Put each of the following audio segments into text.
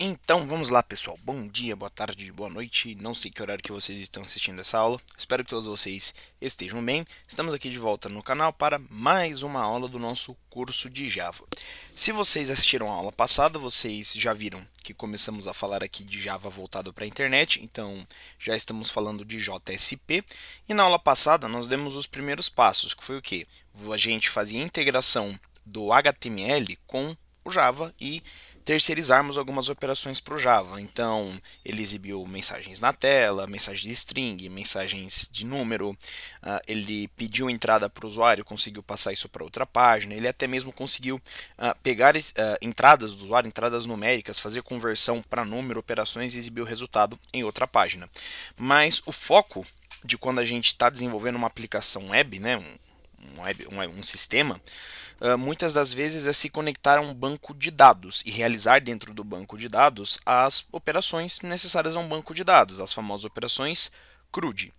Então vamos lá, pessoal. Bom dia, boa tarde, boa noite. Não sei que horário que vocês estão assistindo essa aula. Espero que todos vocês estejam bem. Estamos aqui de volta no canal para mais uma aula do nosso curso de Java. Se vocês assistiram a aula passada, vocês já viram que começamos a falar aqui de Java voltado para a internet. Então já estamos falando de JSP. E na aula passada nós demos os primeiros passos, que foi o quê? A gente fazia a integração do HTML com o Java e terceirizarmos algumas operações para o Java. Então, ele exibiu mensagens na tela, mensagens de string, mensagens de número, ele pediu entrada para o usuário, conseguiu passar isso para outra página, ele até mesmo conseguiu pegar entradas do usuário, entradas numéricas, fazer conversão para número, operações e exibir o resultado em outra página. Mas o foco de quando a gente está desenvolvendo uma aplicação web, né, um sistema, muitas das vezes é se conectar a um banco de dados e realizar dentro do banco de dados as operações necessárias a um banco de dados, as famosas operações CRUD.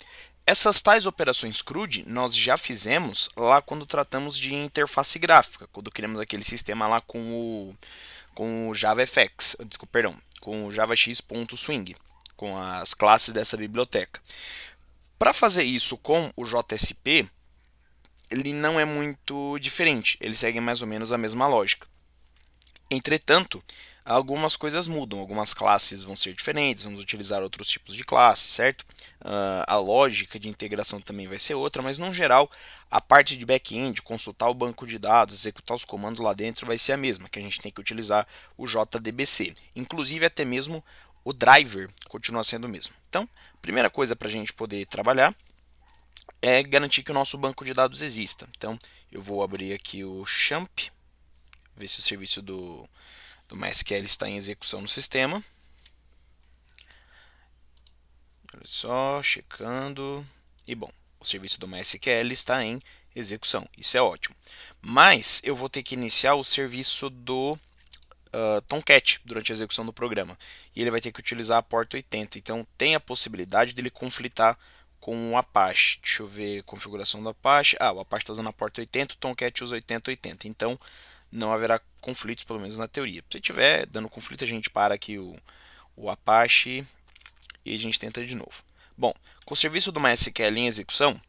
Essas tais operações CRUD nós já fizemos lá quando tratamos de interface gráfica, quando criamos aquele sistema lá com o JavaFX, desculpa, perdão, com o JavaX.Swing, com as classes dessa biblioteca. Para fazer isso com o JSP, ele não é muito diferente, ele segue mais ou menos a mesma lógica. Entretanto, algumas coisas mudam, algumas classes vão ser diferentes, vamos utilizar outros tipos de classe, certo? A lógica de integração também vai ser outra, mas no geral, a parte de back-end, consultar o banco de dados, executar os comandos lá dentro vai ser a mesma, que a gente tem que utilizar o JDBC. Inclusive, até mesmo o driver continua sendo o mesmo. Então, primeira coisa para a gente poder trabalhar é garantir que o nosso banco de dados exista. Então, eu vou abrir aqui o XAMPP, ver se o serviço do MySQL está em execução no sistema. Olha só, checando. E bom, o serviço do MySQL está em execução. Isso é ótimo. Mas eu vou ter que iniciar o serviço do Tomcat durante a execução do programa. E ele vai ter que utilizar a porta 80. Então tem a possibilidade dele conflitar com o Apache. Deixa eu ver a configuração do Apache. O Apache está usando a porta 80, o Tomcat usa 8080. Então não haverá conflitos, pelo menos na teoria. Se tiver dando conflito, a gente para aqui o Apache e a gente tenta de novo. Bom, com o serviço do MySQL em execução,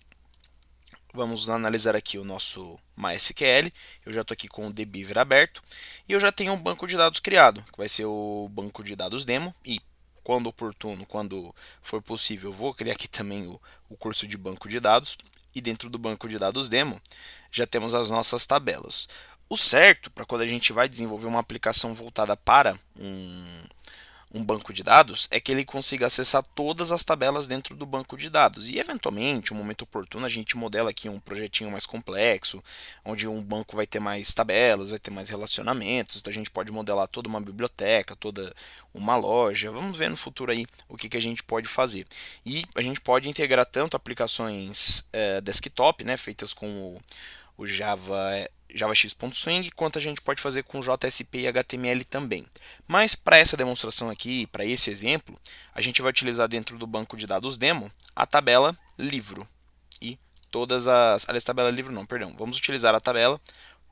vamos analisar aqui o nosso MySQL. Eu já estou aqui com o dbeaver aberto e eu já tenho um banco de dados criado, que vai ser o banco de dados demo. E quando oportuno, quando for possível, eu vou criar aqui também o curso de banco de dados. E dentro do banco de dados demo, já temos as nossas tabelas. O certo para quando a gente vai desenvolver uma aplicação voltada para um banco de dados é que ele consiga acessar todas as tabelas dentro do banco de dados. E, eventualmente, um momento oportuno, a gente modela aqui um projetinho mais complexo, onde um banco vai ter mais tabelas, vai ter mais relacionamentos. Então, a gente pode modelar toda uma biblioteca, toda uma loja. Vamos ver no futuro aí o que a gente pode fazer. E a gente pode integrar tanto aplicações desktop, né, feitas com o JavaX.Swing, quanto a gente pode fazer com JSP e HTML também. Mas para essa demonstração aqui, para esse exemplo, a gente vai utilizar dentro do banco de dados demo a tabela livro e todas as... Aliás, tabela livro não, perdão. Vamos utilizar a tabela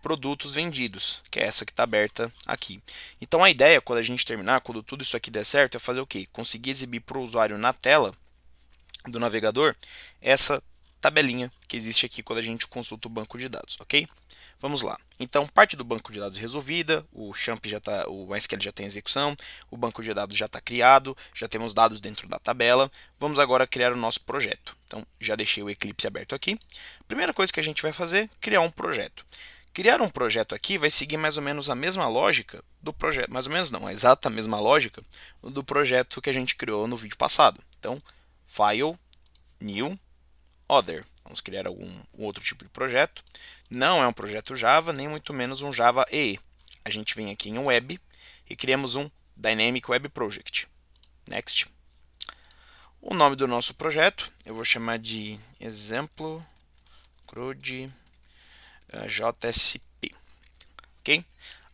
produtos vendidos, que é essa que está aberta aqui. Então a ideia, quando a gente terminar, quando tudo isso aqui der certo, é fazer o quê? Conseguir exibir para o usuário na tela do navegador essa tabelinha que existe aqui quando a gente consulta o banco de dados, ok? Vamos lá. Então, parte do banco de dados resolvida, o XAMPP já tá, o MySQL já está em execução, o banco de dados já está criado, já temos dados dentro da tabela. Vamos agora criar o nosso projeto. Então, já deixei o Eclipse aberto aqui. Primeira coisa que a gente vai fazer, criar um projeto. Criar um projeto aqui vai seguir mais ou menos a mesma lógica do projeto, mais ou menos não, a exata mesma lógica do projeto que a gente criou no vídeo passado. Então, File, New, Other. Vamos criar um outro tipo de projeto. Não é um projeto Java, nem muito menos um Java EE. A gente vem aqui em Web e criamos um Dynamic Web Project. Next. O nome do nosso projeto eu vou chamar de exemplo CRUD JSP. Ok?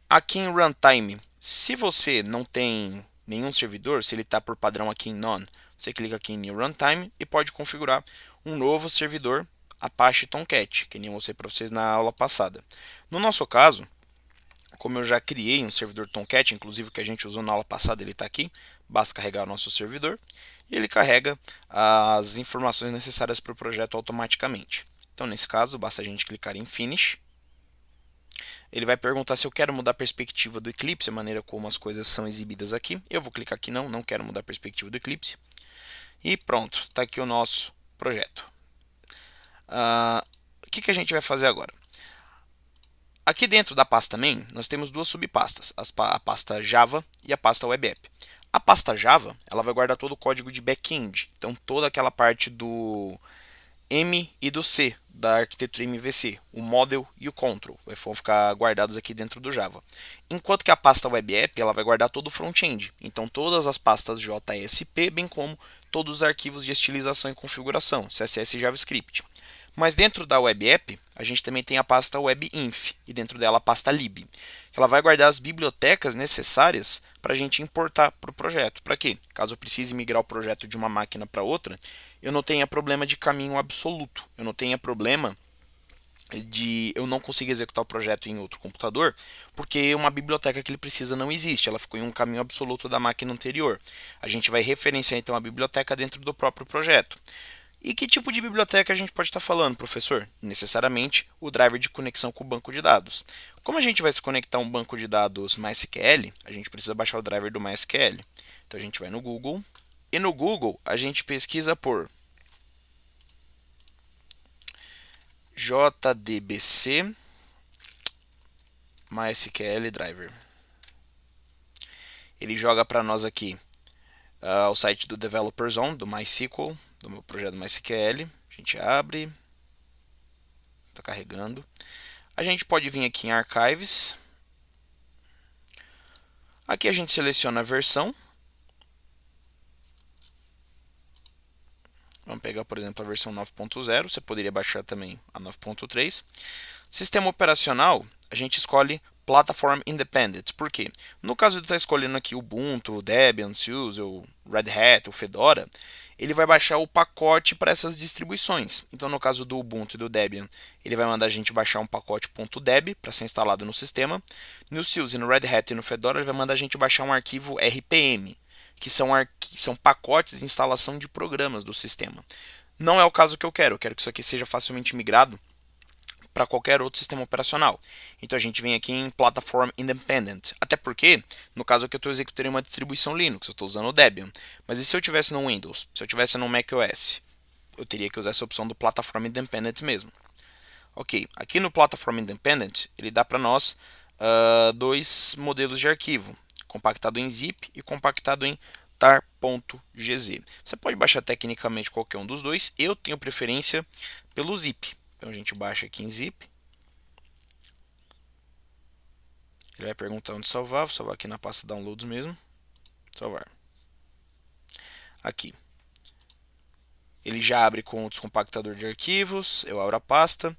Aqui em Runtime, se você não tem nenhum servidor, se ele está por padrão aqui em None, você clica aqui em New Runtime e pode configurar um novo servidor Apache Tomcat, que nem eu mostrei para vocês na aula passada. No nosso caso, Como eu já criei um servidor Tomcat, inclusive que a gente usou na aula passada, ele está aqui. Basta carregar o nosso servidor e ele carrega as informações necessárias para o projeto automaticamente. Então, nesse caso, basta a gente clicar em Finish. Ele vai perguntar se eu quero mudar a perspectiva do Eclipse, a maneira como as coisas são exibidas aqui. Eu vou clicar aqui não quero mudar a perspectiva do Eclipse. E pronto, está aqui o nosso projeto. O que a gente vai fazer agora? Aqui dentro da pasta main, nós temos duas subpastas, a pasta Java e a pasta Web App. A pasta Java, ela vai guardar todo o código de back-end, então toda aquela parte do M e do C da arquitetura MVC, o model e o control, vão ficar guardados aqui dentro do Java. Enquanto que a pasta Web App, ela vai guardar todo o front-end, então todas as pastas JSP, bem como todos os arquivos de estilização e configuração, CSS e JavaScript. Mas dentro da Web App, a gente também tem a pasta WebInf e dentro dela a pasta lib, que ela vai guardar as bibliotecas necessárias para a gente importar para o projeto. Para quê? Caso eu precise migrar o projeto de uma máquina para outra, eu não tenha problema de caminho absoluto, eu não tenha problema de eu não conseguir executar o projeto em outro computador, porque uma biblioteca que ele precisa não existe, ela ficou em um caminho absoluto da máquina anterior. A gente vai referenciar então a biblioteca dentro do próprio projeto. E que tipo de biblioteca a gente pode estar falando, professor? Necessariamente o driver de conexão com o banco de dados. Como a gente vai se conectar a um banco de dados MySQL, a gente precisa baixar o driver do MySQL. Então a gente vai no Google, e no Google a gente pesquisa por JDBC MySQL Driver. Ele joga para nós aqui o site do Developer Zone, do MySQL, do meu projeto MySQL. A gente abre, está carregando. A gente pode vir aqui em Archives. Aqui a gente seleciona a versão. Vamos pegar, por exemplo, a versão 9.0. Você poderia baixar também a 9.3. Sistema operacional, a gente escolhe Platform Independent. Por quê? No caso de estar escolhendo aqui o Ubuntu, o Debian, o SUSE, o Red Hat, o Fedora, ele vai baixar o pacote para essas distribuições. Então, no caso do Ubuntu e do Debian, ele vai mandar a gente baixar um pacote .deb para ser instalado no sistema. No SUSE, no Red Hat e no Fedora, ele vai mandar a gente baixar um arquivo RPM, que são pacotes de instalação de programas do sistema. Não é o caso que eu quero que isso aqui seja facilmente migrado para qualquer outro sistema operacional. Então a gente vem aqui em Platform Independent. Até porque, no caso aqui eu estou executando uma distribuição Linux, eu estou usando o Debian. Mas e se eu tivesse no Windows? Se eu tivesse no macOS? Eu teria que usar essa opção do Platform Independent mesmo. Ok, aqui no Platform Independent, ele dá para nós dois modelos de arquivo, compactado em zip e compactado em tar.gz. Você pode baixar tecnicamente qualquer um dos dois, eu tenho preferência pelo zip. Então a gente baixa aqui em zip. Ele vai perguntar onde salvar. Vou salvar aqui na pasta downloads mesmo. Salvar. Aqui. Ele já abre com o descompactador de arquivos. Eu abro a pasta.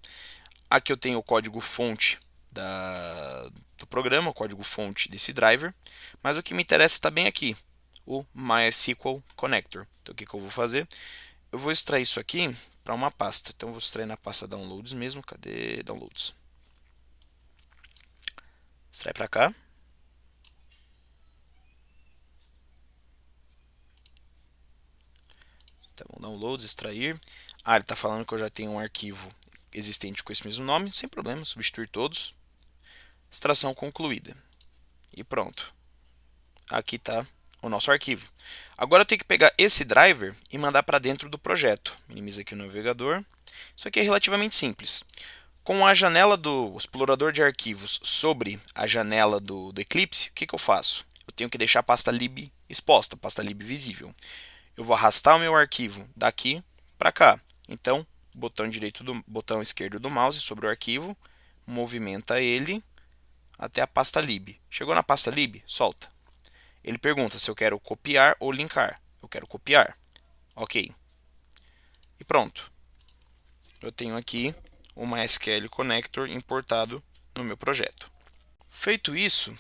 Aqui eu tenho o código fonte do programa, o código fonte desse driver. Mas o que me interessa está bem aqui. O MySQL Connector. Então o que eu vou fazer? Eu vou extrair isso aqui para uma pasta. Então eu vou extrair na pasta downloads mesmo. Cadê downloads? Extrai para cá. Então, downloads, extrair. Ele está falando que eu já tenho um arquivo existente com esse mesmo nome. Sem problema, substituir todos. Extração concluída. E pronto. Aqui está o nosso arquivo. Agora eu tenho que pegar esse driver e mandar para dentro do projeto. Minimiza aqui o navegador. Isso aqui é relativamente simples. Com a janela do explorador de arquivos sobre a janela do Eclipse, o que eu faço? Eu tenho que deixar a pasta lib exposta, a pasta lib visível. Eu vou arrastar o meu arquivo daqui para cá. Então, botão esquerdo do mouse sobre o arquivo, movimenta ele até a pasta lib. Chegou na pasta lib, solta. Ele pergunta se eu quero copiar ou linkar. Eu quero copiar. Ok. E pronto. Eu tenho aqui o MySQL Connector importado no meu projeto. Feito isso,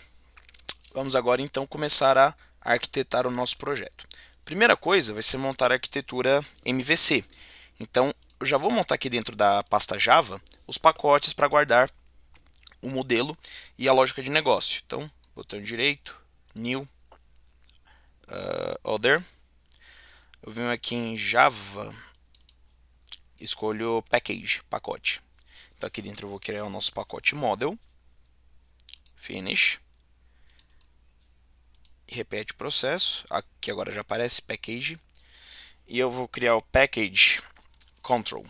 vamos agora então começar a arquitetar o nosso projeto. Primeira coisa vai ser montar a arquitetura MVC. Então, eu já vou montar aqui dentro da pasta Java os pacotes para guardar o modelo e a lógica de negócio. Então, botão direito, New, Other. Eu venho aqui em Java, escolho Package, pacote. Então aqui dentro eu vou criar o nosso pacote Model, Finish, repete o processo, aqui agora já aparece Package, e eu vou criar o Package Control.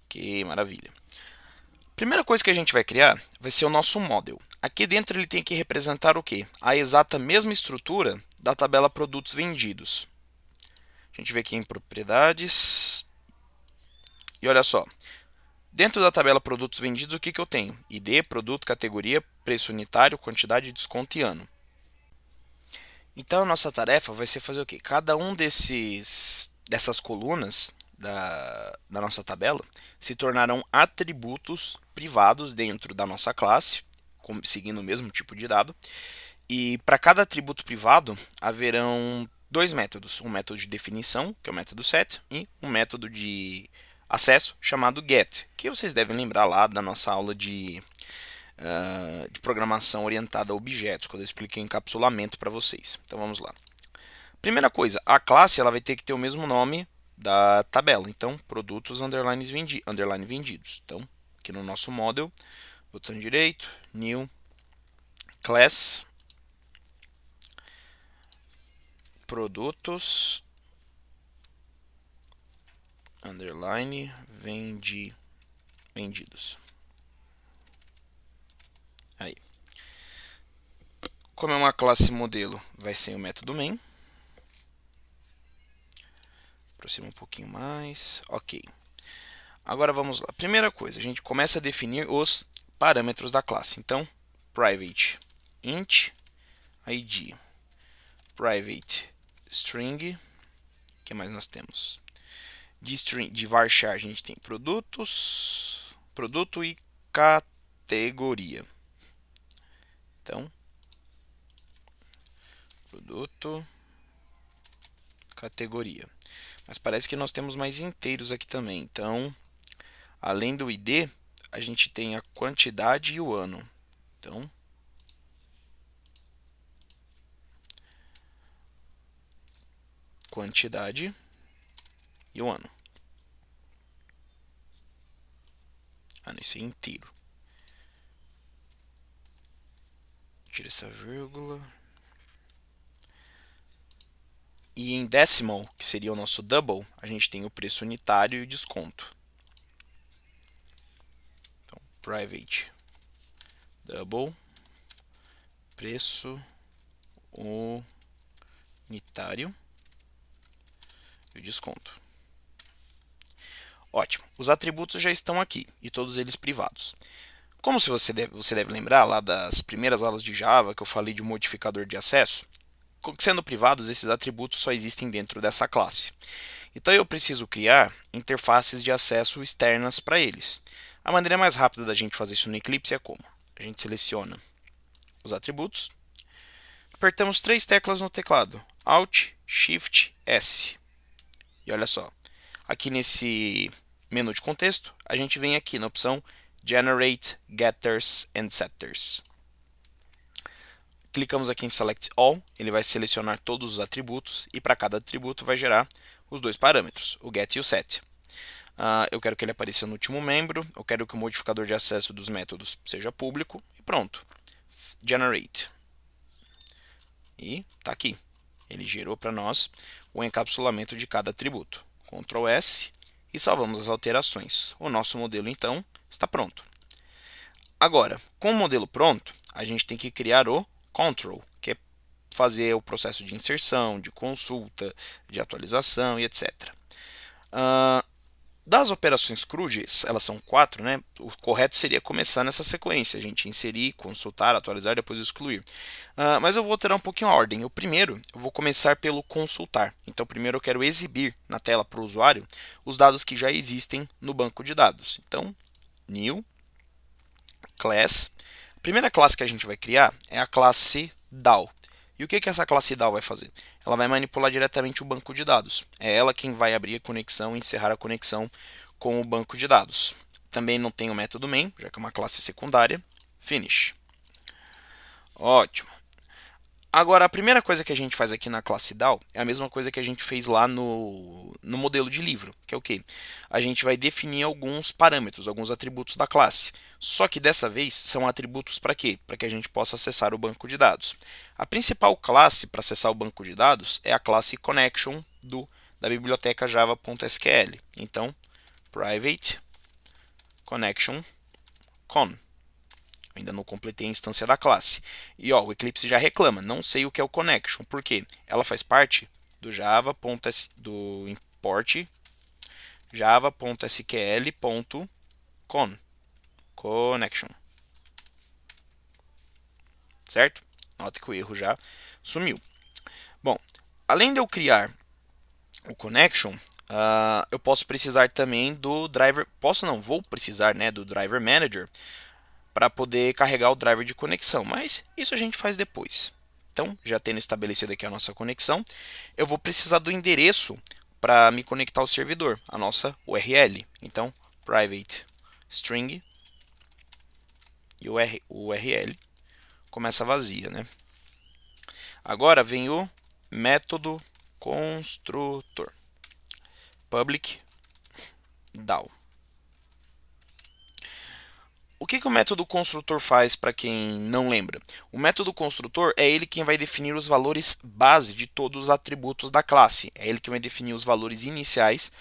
Ok, maravilha. Primeira coisa que a gente vai criar vai ser o nosso model. Aqui dentro ele tem que representar o quê? A exata mesma estrutura da tabela produtos vendidos. A gente vem aqui em propriedades e olha só. Dentro da tabela produtos vendidos, o que eu tenho? ID, produto, categoria, preço unitário, quantidade, desconto e ano. Então a nossa tarefa vai ser fazer o quê? Cada um dessas colunas da nossa tabela se tornarão atributos privados dentro da nossa classe, seguindo o mesmo tipo de dado. E para cada atributo privado haverão dois métodos, um método de definição, que é o método set, e um método de acesso chamado get, que vocês devem lembrar lá da nossa aula de programação orientada a objetos, quando eu expliquei encapsulamento para vocês. Então vamos lá. Primeira coisa, a classe ela vai ter que ter o mesmo nome da tabela. Então, produtos underline vendidos. Então, aqui no nosso model, botão direito, new, class, produtos underline vendidos. Aí. Como é uma classe modelo, vai ser o método main. Aproxima um pouquinho mais. Ok. Agora vamos lá. Primeira coisa, a gente começa a definir os parâmetros da classe. Então, private int id, private string, o que mais nós temos? De varchar a gente tem produto e categoria. Então, produto, categoria. Mas parece que nós temos mais inteiros aqui também. Então, além do ID, a gente tem a quantidade e o ano. Então, quantidade e o ano. Isso é inteiro. Tira essa vírgula. E em decimal, que seria o nosso double, a gente tem o preço unitário e o desconto. Então, private double, preço unitário e o desconto. Ótimo, os atributos já estão aqui e todos eles privados. Como você deve lembrar lá das primeiras aulas de Java que eu falei de um modificador de acesso, sendo privados, esses atributos só existem dentro dessa classe. Então eu preciso criar interfaces de acesso externas para eles. A maneira mais rápida da gente fazer isso no Eclipse é como? A gente seleciona os atributos, apertamos 3 teclas no teclado, Alt, Shift, S. E olha só, aqui nesse menu de contexto, a gente vem aqui na opção Generate Getters and Setters. Clicamos aqui em Select All, ele vai selecionar todos os atributos e para cada atributo vai gerar os dois parâmetros, o get e o set. Eu quero que ele apareça no último membro, eu quero que o modificador de acesso dos métodos seja público e pronto. Generate. E está aqui. Ele gerou para nós o encapsulamento de cada atributo. Ctrl S e salvamos as alterações. O nosso modelo então está pronto. Agora, com o modelo pronto, a gente tem que criar o control, que é fazer o processo de inserção, de consulta, de atualização e etc. Das operações CRUD, elas são 4, né? O correto seria começar nessa sequência, a gente inserir, consultar, atualizar, depois excluir. Mas eu vou alterar um pouquinho a ordem. Eu vou começar pelo consultar. Então, primeiro eu quero exibir na tela para o usuário os dados que já existem no banco de dados. Então, new, class. A primeira classe que a gente vai criar é a classe DAO. E o que essa classe DAO vai fazer? Ela vai manipular diretamente o banco de dados. É ela quem vai abrir a conexão e encerrar a conexão com o banco de dados. Também não tem o método main, já que é uma classe secundária. Finish. Ótimo. Agora, a primeira coisa que a gente faz aqui na classe DAO é a mesma coisa que a gente fez lá no modelo de livro, que é o quê? A gente vai definir alguns parâmetros, alguns atributos da classe. Só que dessa vez são atributos para quê? Para que a gente possa acessar o banco de dados. A principal classe para acessar o banco de dados é a classe connection da biblioteca java.sql. Então, private connection con. Ainda não completei a instância da classe. E ó, o Eclipse já reclama, não sei o que é o connection. Por quê? Ela faz parte do do import java.sql.con connection. Certo? Note que o erro já sumiu. Bom, além de eu criar o connection, eu posso precisar também do driver. Posso não, vou precisar, né, do driver manager para poder carregar o driver de conexão, mas isso a gente faz depois. Então, já tendo estabelecido aqui a nossa conexão, eu vou precisar do endereço para me conectar ao servidor, a nossa URL. Então, private string e URL começa vazia, né? Agora vem o método construtor, public DAO. O que o método construtor faz para quem não lembra? O método construtor é ele quem vai definir os valores base de todos os atributos da classe. É ele que vai definir os valores iniciais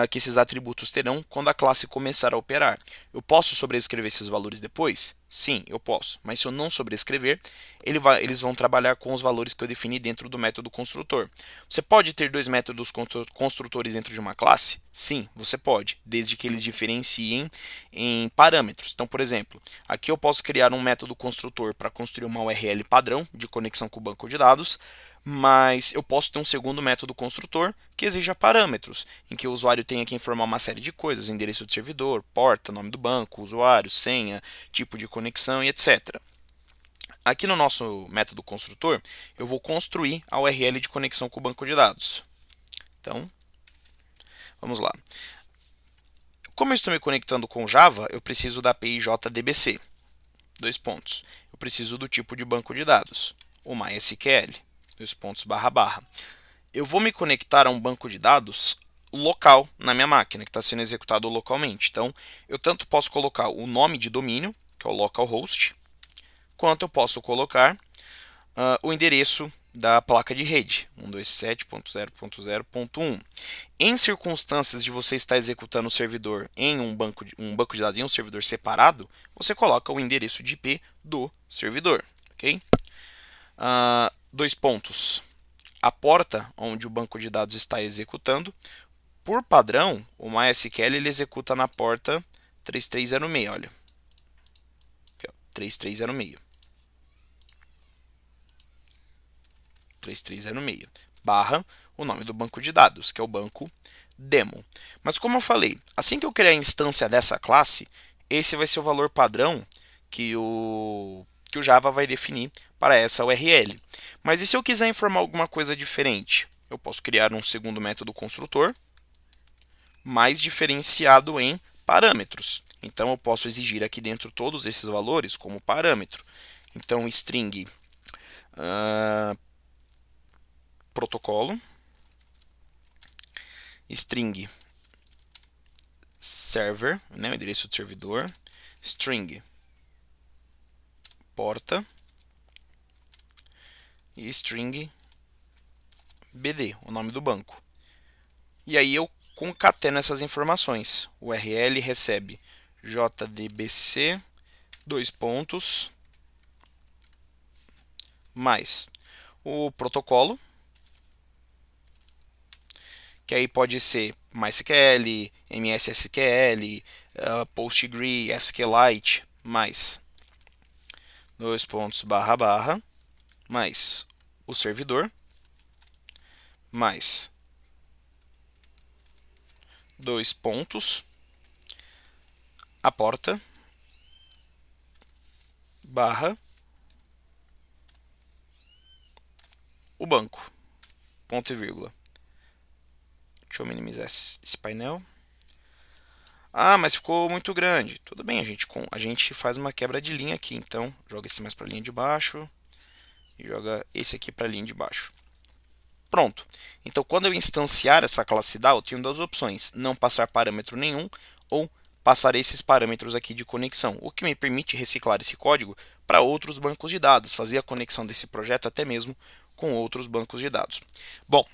que esses atributos terão quando a classe começar a operar. Eu posso sobrescrever esses valores depois? Sim, eu posso. Mas se eu não sobrescrever, eles vão trabalhar com os valores que eu defini dentro do método construtor. Você pode ter dois métodos construtores dentro de uma classe? Sim, você pode, desde que eles diferenciem em parâmetros. Então, por exemplo, aqui eu posso criar um método construtor para construir uma URL padrão de conexão com o banco de dados, mas eu posso ter um segundo método construtor que exija parâmetros, em que o usuário tenha que informar uma série de coisas, endereço de servidor, porta, nome do banco, usuário, senha, tipo de conexão e etc. Aqui no nosso método construtor, eu vou construir a URL de conexão com o banco de dados. Então, vamos lá. Como eu estou me conectando com Java, eu preciso da API JDBC. Dois pontos. Eu preciso do tipo de banco de dados, o MySQL. Dois pontos, barra, barra. Eu vou me conectar a um banco de dados local na minha máquina, que está sendo executado localmente. Então, eu tanto posso colocar o nome de domínio, que é o localhost, quanto eu posso colocar o endereço da placa de rede, 127.0.0.1. Em circunstâncias de você estar executando o servidor em um banco de dados em um servidor separado, você coloca o endereço de IP do servidor. Okay? Dois pontos. A porta onde o banco de dados está executando. Por padrão, o MySQL ele executa na porta 3306. Olha. Aqui, ó, 3306. 3306 barra o nome do banco de dados, que é o banco demo. Mas como eu falei, assim que eu criar a instância dessa classe, esse vai ser o valor padrão que o Java vai definir para essa URL. Mas e se eu quiser informar alguma coisa diferente? Eu posso criar um segundo método construtor, mais diferenciado em parâmetros. Então eu posso exigir aqui dentro todos esses valores como parâmetro. Então string protocolo, string server, né, o endereço do servidor, string porta e string bd, o nome do banco. E aí eu concateno essas informações. O URL recebe jdbc, dois pontos, mais o protocolo, que aí pode ser MySQL, MSSQL, PostgreSQL, SQLite, mais dois pontos, barra, barra, mais o servidor, mais dois pontos, a porta, barra, o banco, ponto e vírgula. Deixa eu minimizar esse painel. Ah, mas ficou muito grande. Tudo bem, a gente faz uma quebra de linha aqui. Então, joga esse mais para a linha de baixo e joga esse aqui para a linha de baixo. Pronto. Então, quando eu instanciar essa classe DAO, eu tenho duas opções: não passar parâmetro nenhum ou passar esses parâmetros aqui de conexão, o que me permite reciclar esse código para outros bancos de dados, fazer a conexão desse projeto até mesmo com outros bancos de dados. Bom,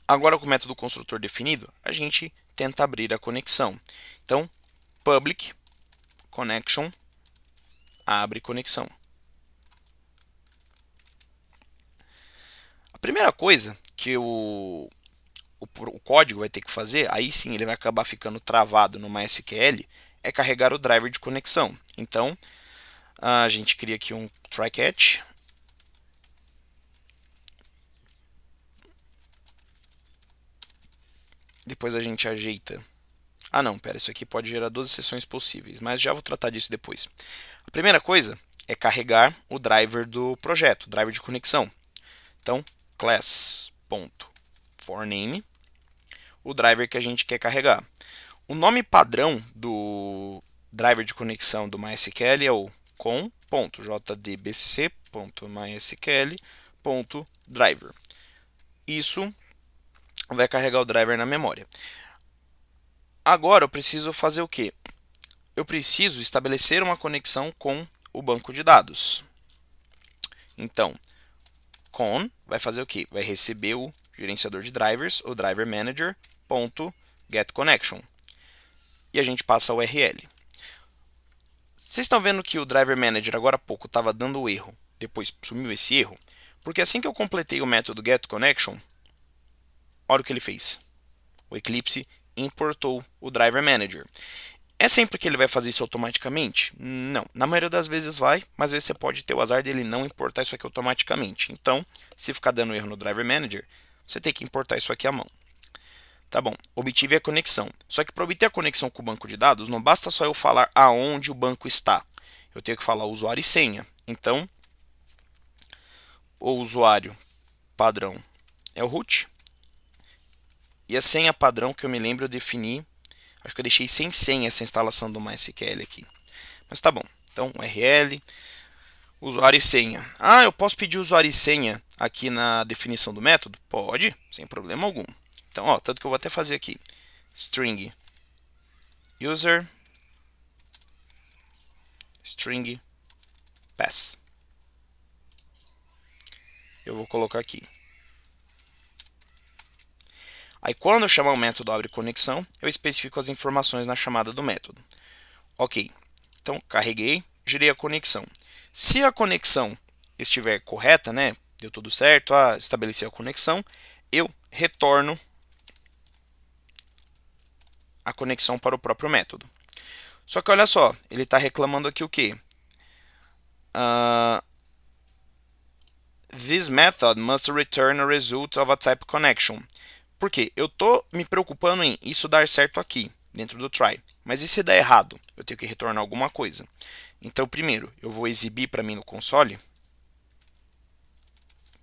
agora com o método construtor definido, a gente tenta abrir a conexão. Então, public connection abre conexão. A primeira coisa que o código vai ter que fazer, aí sim ele vai acabar ficando travado no MySQL, é carregar o driver de conexão. Então, a gente cria aqui um try catch. Depois a gente ajeita. Ah não, pera, isso aqui pode gerar 12 sessões possíveis, mas já vou tratar disso depois. A primeira coisa é carregar o driver do projeto, o driver de conexão. Então, class.forName, o driver que a gente quer carregar. O nome padrão do driver de conexão do MySQL é o com.jdbc.mysql.driver. Isso vai carregar o driver na memória. Agora eu preciso fazer o quê? Eu preciso estabelecer uma conexão com o banco de dados. Então, con vai fazer o quê? Vai receber o gerenciador de drivers, o driver manager.getConnection. E a gente passa a URL. Vocês estão vendo que o driver manager agora há pouco estava dando erro, depois sumiu esse erro? Porque assim que eu completei o método getConnection, olha o que ele fez. O Eclipse importou o driver manager. É sempre que ele vai fazer isso automaticamente? Não. Na maioria das vezes vai, mas às vezes você pode ter o azar dele não importar isso aqui automaticamente. Então, se ficar dando erro no driver manager, você tem que importar isso aqui à mão. Tá bom, obtive a conexão. Só que para obter a conexão com o banco de dados, não basta só eu falar aonde o banco está. Eu tenho que falar usuário e senha. Então, o usuário padrão é o root. E a senha padrão que eu me lembro eu defini, acho que eu deixei sem senha essa instalação do MySQL aqui. Mas tá bom. Então, URL, usuário e senha. Ah, eu posso pedir usuário e senha aqui na definição do método? Pode, sem problema algum. Então, ó, tanto que eu vou até fazer aqui. String user, string pass. Eu vou colocar aqui. Aí, quando eu chamar o método abre conexão, eu especifico as informações na chamada do método. Ok, então carreguei, gerei a conexão. Se a conexão estiver correta, né, deu tudo certo, estabeleci a conexão, eu retorno a conexão para o próprio método. Só que olha só, ele está reclamando aqui o quê? This method must return a result of a type connection. Por quê? Eu estou me preocupando em isso dar certo aqui, dentro do try. Mas e se der errado? Eu tenho que retornar alguma coisa. Então, primeiro, eu vou exibir para mim no console.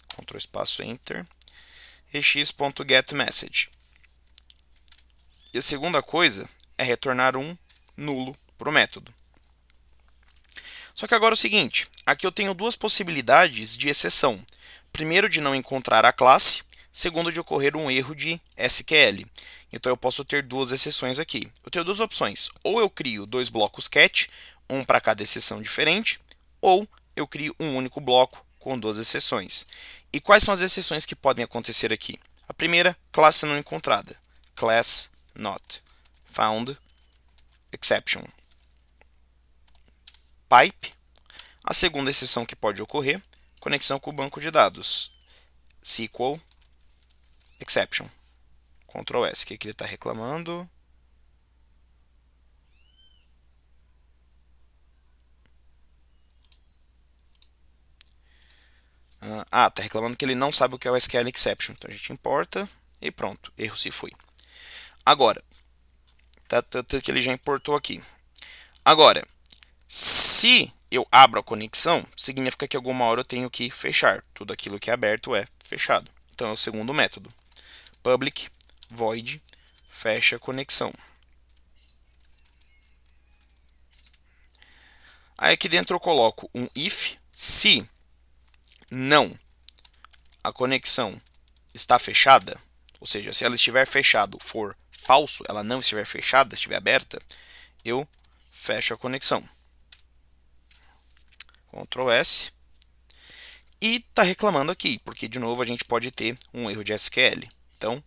Ctrl espaço Enter. X.getMessage. E a segunda coisa é retornar um nulo para o método. Só que agora é o seguinte, aqui eu tenho duas possibilidades de exceção. Primeiro, de não encontrar a classe. Segundo, de ocorrer um erro de SQL. Então, eu posso ter duas exceções aqui. Eu tenho duas opções. Ou eu crio dois blocos catch, um para cada exceção diferente, ou eu crio um único bloco com duas exceções. E quais são as exceções que podem acontecer aqui? A primeira, classe não encontrada. Class not found exception. Pipe. A segunda exceção que pode ocorrer, conexão com o banco de dados. SQL exception. Ctrl S, o que ele está reclamando? Está reclamando que ele não sabe o que é o SQL exception. Então a gente importa e pronto, erro se foi. Agora, tanto que ele já importou aqui. Agora, se eu abro a conexão, significa que alguma hora eu tenho que fechar. Tudo aquilo que é aberto é fechado. Então é o segundo método. Public void fecha conexão. Aí aqui dentro eu coloco um if se não a conexão está fechada, ou seja, se ela estiver fechada for falso, ela não estiver fechada, estiver aberta, eu fecho a conexão. Ctrl S. E está reclamando aqui, porque de novo a gente pode ter um erro de SQL. Então,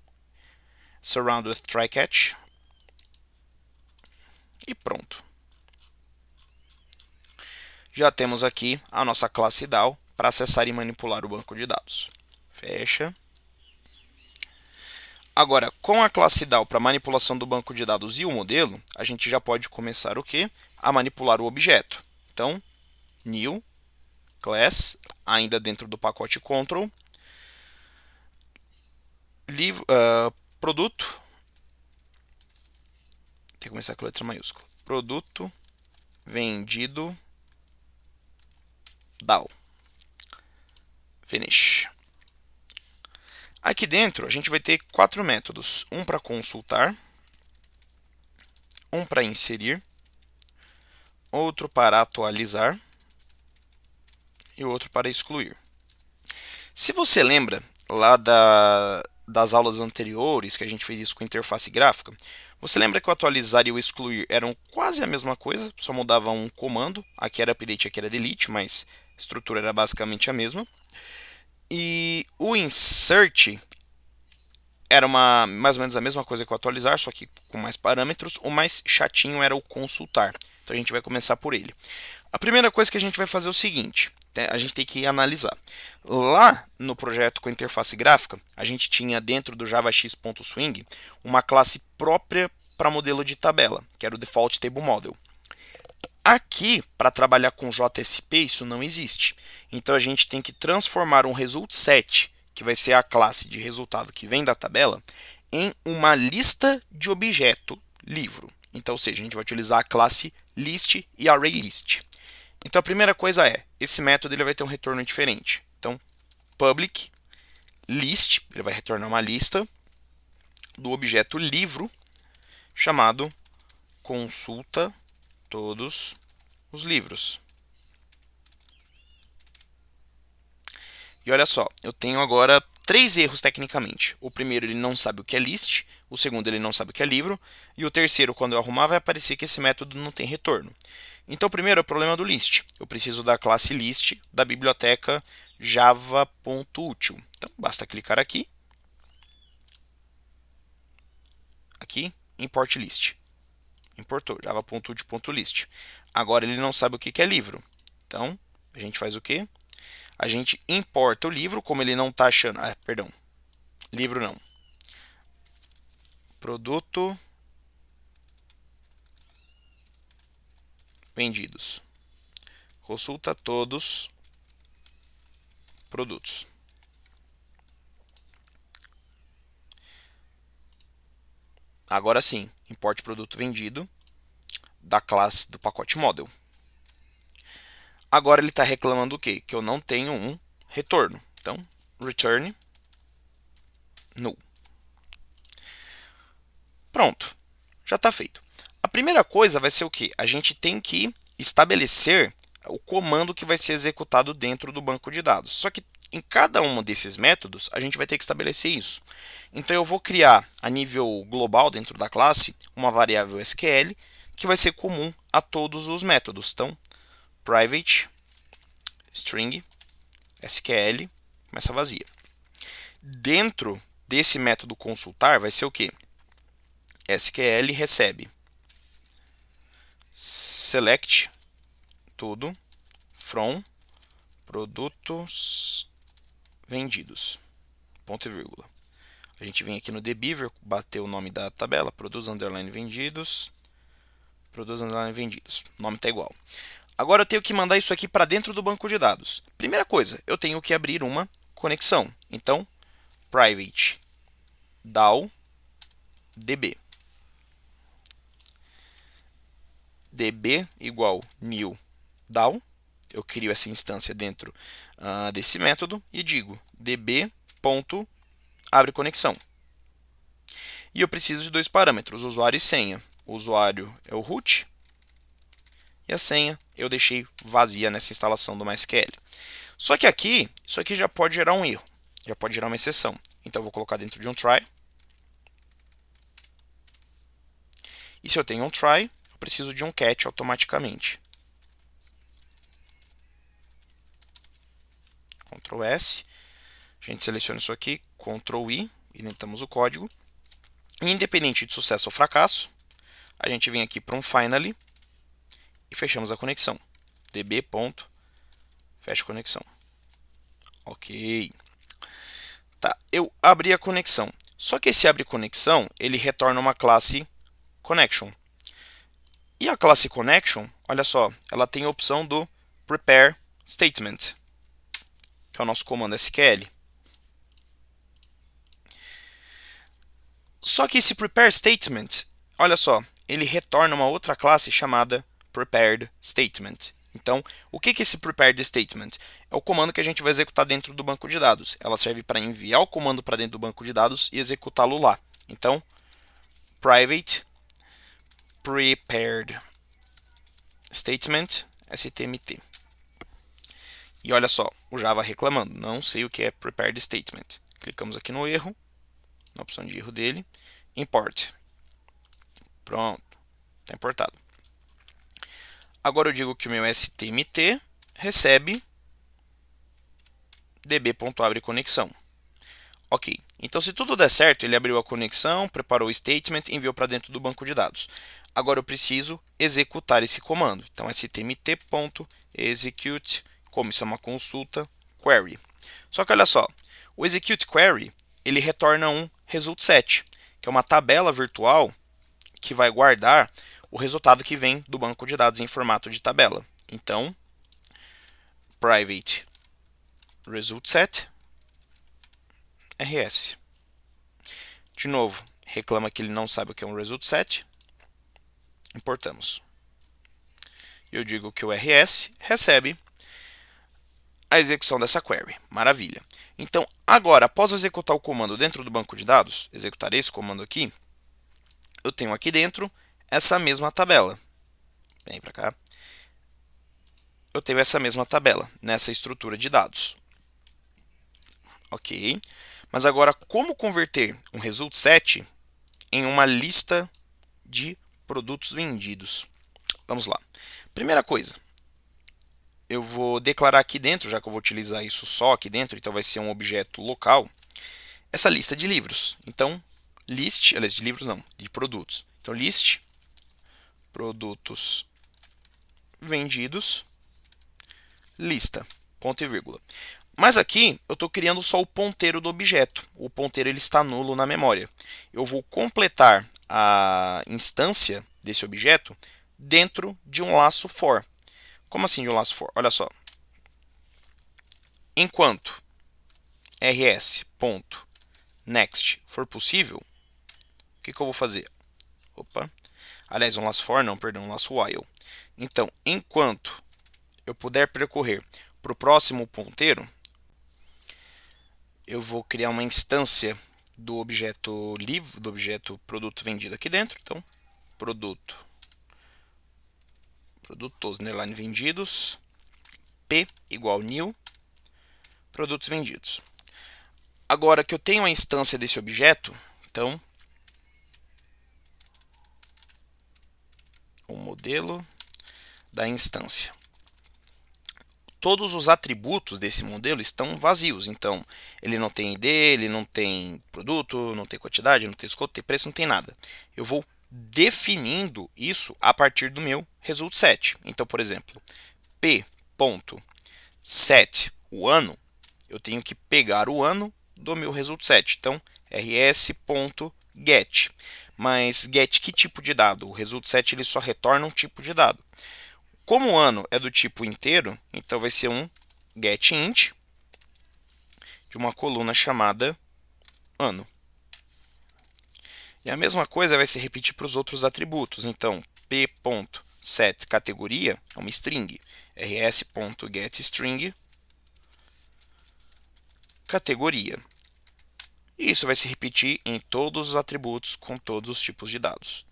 surround with try catch. E pronto. Já temos aqui a nossa classe DAO para acessar e manipular o banco de dados. Fecha. Agora, com a classe DAO para manipulação do banco de dados e o modelo, a gente já pode começar o quê? A manipular o objeto. Então, new class, ainda dentro do pacote control, produto, tem que começar com letra maiúscula, produto vendido DAO. Finish. Aqui dentro a gente vai ter 4 métodos, um para consultar, um para inserir, outro para atualizar e outro para excluir. Se você lembra lá das aulas anteriores que a gente fez isso com interface gráfica, você lembra que o atualizar e o excluir eram quase a mesma coisa, só mudava um comando, aqui era update, aqui era delete, mas a estrutura era basicamente a mesma. E o insert era mais ou menos a mesma coisa que o atualizar, só que com mais parâmetros. O mais chatinho era o consultar. Então a gente vai começar por ele. A primeira coisa que a gente vai fazer é o seguinte, a gente tem que analisar. Lá no projeto com interface gráfica, a gente tinha dentro do javax.swing uma classe própria para modelo de tabela, que era o Default Table Model. Aqui, para trabalhar com JSP, isso não existe. Então a gente tem que transformar um result set, que vai ser a classe de resultado que vem da tabela, em uma lista de objeto livro. Então, ou seja, a gente vai utilizar a classe list e arraylist. Então a primeira coisa é, esse método ele vai ter um retorno diferente. Então, public list, ele vai retornar uma lista do objeto livro, chamado consulta todos os livros. E olha só, eu tenho agora 3 erros tecnicamente. O primeiro, ele não sabe o que é list. O segundo, ele não sabe o que é livro. E o terceiro, quando eu arrumar, vai aparecer que esse método não tem retorno. Então, o primeiro é o problema do list. Eu preciso da classe list da biblioteca java.util. Então, basta clicar aqui. Aqui, import list. Importou, java.util.list. Agora, ele não sabe o que é livro. Então, a gente faz o quê? A gente importa o livro, como ele não está achando... perdão. Livro não. Produto vendidos. Consulta todos produtos. Agora sim, importe produto vendido da classe do pacote model. Agora ele está reclamando o quê? Que eu não tenho um retorno. Então, return null. Pronto, já está feito. A primeira coisa vai ser o quê? A gente tem que estabelecer o comando que vai ser executado dentro do banco de dados. Só que em cada um desses métodos, a gente vai ter que estabelecer isso. Então, eu vou criar a nível global dentro da classe uma variável SQL que vai ser comum a todos os métodos. Então, private string SQL começa vazia. Dentro desse método consultar vai ser o quê? SQL recebe select tudo from produtos vendidos. Ponto e vírgula. A gente vem aqui no dbeaver, bater o nome da tabela, produtos underline vendidos, produtos underline vendidos. O nome está igual. Agora eu tenho que mandar isso aqui para dentro do banco de dados. Primeira coisa, eu tenho que abrir uma conexão. Então, private DAO db. db igual new DAO. eu crio essa instância dentro desse método e digo db.abreconexão. E eu preciso de dois parâmetros, usuário e senha. O usuário é o root e a senha eu deixei vazia nessa instalação do MySQL. Só que aqui, isso aqui já pode gerar um erro, já pode gerar uma exceção. Então eu vou colocar dentro de um try. E se eu tenho um try, eu preciso de um catch automaticamente. Ctrl S, a gente seleciona isso aqui, Ctrl I, indentamos o código. E independente de sucesso ou fracasso, a gente vem aqui para um finally e fechamos a conexão. db.fecha conexão. Ok. Tá, eu abri a conexão. Só que esse abre conexão, ele retorna uma classe connection. E a classe connection, olha só, ela tem a opção do prepare statement, que é o nosso comando SQL. Só que esse prepare statement, olha só, ele retorna uma outra classe chamada prepared statement. Então, o que é esse prepared statement? É o comando que a gente vai executar dentro do banco de dados. Ela serve para enviar o comando para dentro do banco de dados e executá-lo lá. Então, private prepared statement stmt. E olha só, o Java reclamando, não sei o que é prepared statement. Clicamos aqui no erro, na opção de erro dele, import. Pronto, está importado. Agora eu digo que o meu stmt recebe db.abreconexão. Ok, então se tudo der certo, ele abriu a conexão, preparou o statement e enviou para dentro do banco de dados. Agora eu preciso executar esse comando. Então stmt.execute, como isso é uma consulta, query. Só que olha só, o execute query, ele retorna um result set, que é uma tabela virtual que vai guardar o resultado que vem do banco de dados em formato de tabela. Então, private result set rs. De novo, reclama que ele não sabe o que é um result set. Importamos. Eu digo que o rs recebe a execução dessa query. Maravilha. Então, agora, após executar o comando dentro do banco de dados, executar esse comando aqui, eu tenho aqui dentro essa mesma tabela. Vem para cá. Eu tenho essa mesma tabela nessa estrutura de dados. Ok. Mas agora, como converter um result set em uma lista de produtos vendidos? Vamos lá. Primeira coisa, eu vou declarar aqui dentro, já que eu vou utilizar isso só aqui dentro, então vai ser um objeto local, essa lista de livros. Então, list, aliás, de livros não, de produtos. Então, list, produtos vendidos, lista, ponto e vírgula. Mas aqui eu estou criando só o ponteiro do objeto. O ponteiro ele está nulo na memória. Eu vou completar a instância desse objeto dentro de um laço for. Como assim de um laço for? Olha só. Enquanto rs.next for possível, o que eu vou fazer? Opa. Aliás, um laço for não, perdão, um laço while. Então, enquanto eu puder percorrer para o próximo ponteiro, eu vou criar uma instância do objeto livro, do objeto produto vendido aqui dentro. Então, produtos, underline vendidos, p igual new, produtos vendidos. Agora que eu tenho a instância desse objeto, então, o modelo da instância. Todos os atributos desse modelo estão vazios. Então, ele não tem ID, ele não tem produto, não tem quantidade, não tem escopo, não tem preço, não tem nada. Eu vou definindo isso a partir do meu result set. Então, por exemplo, p.set o ano, eu tenho que pegar o ano do meu result set. Então, rs.get. Mas get que tipo de dado? O result set ele só retorna um tipo de dado. Como o ano é do tipo inteiro, então vai ser um getInt de uma coluna chamada ano. E a mesma coisa vai se repetir para os outros atributos. Então, p.set set categoria é uma string, rs.getString categoria. E isso vai se repetir em todos os atributos com todos os tipos de dados.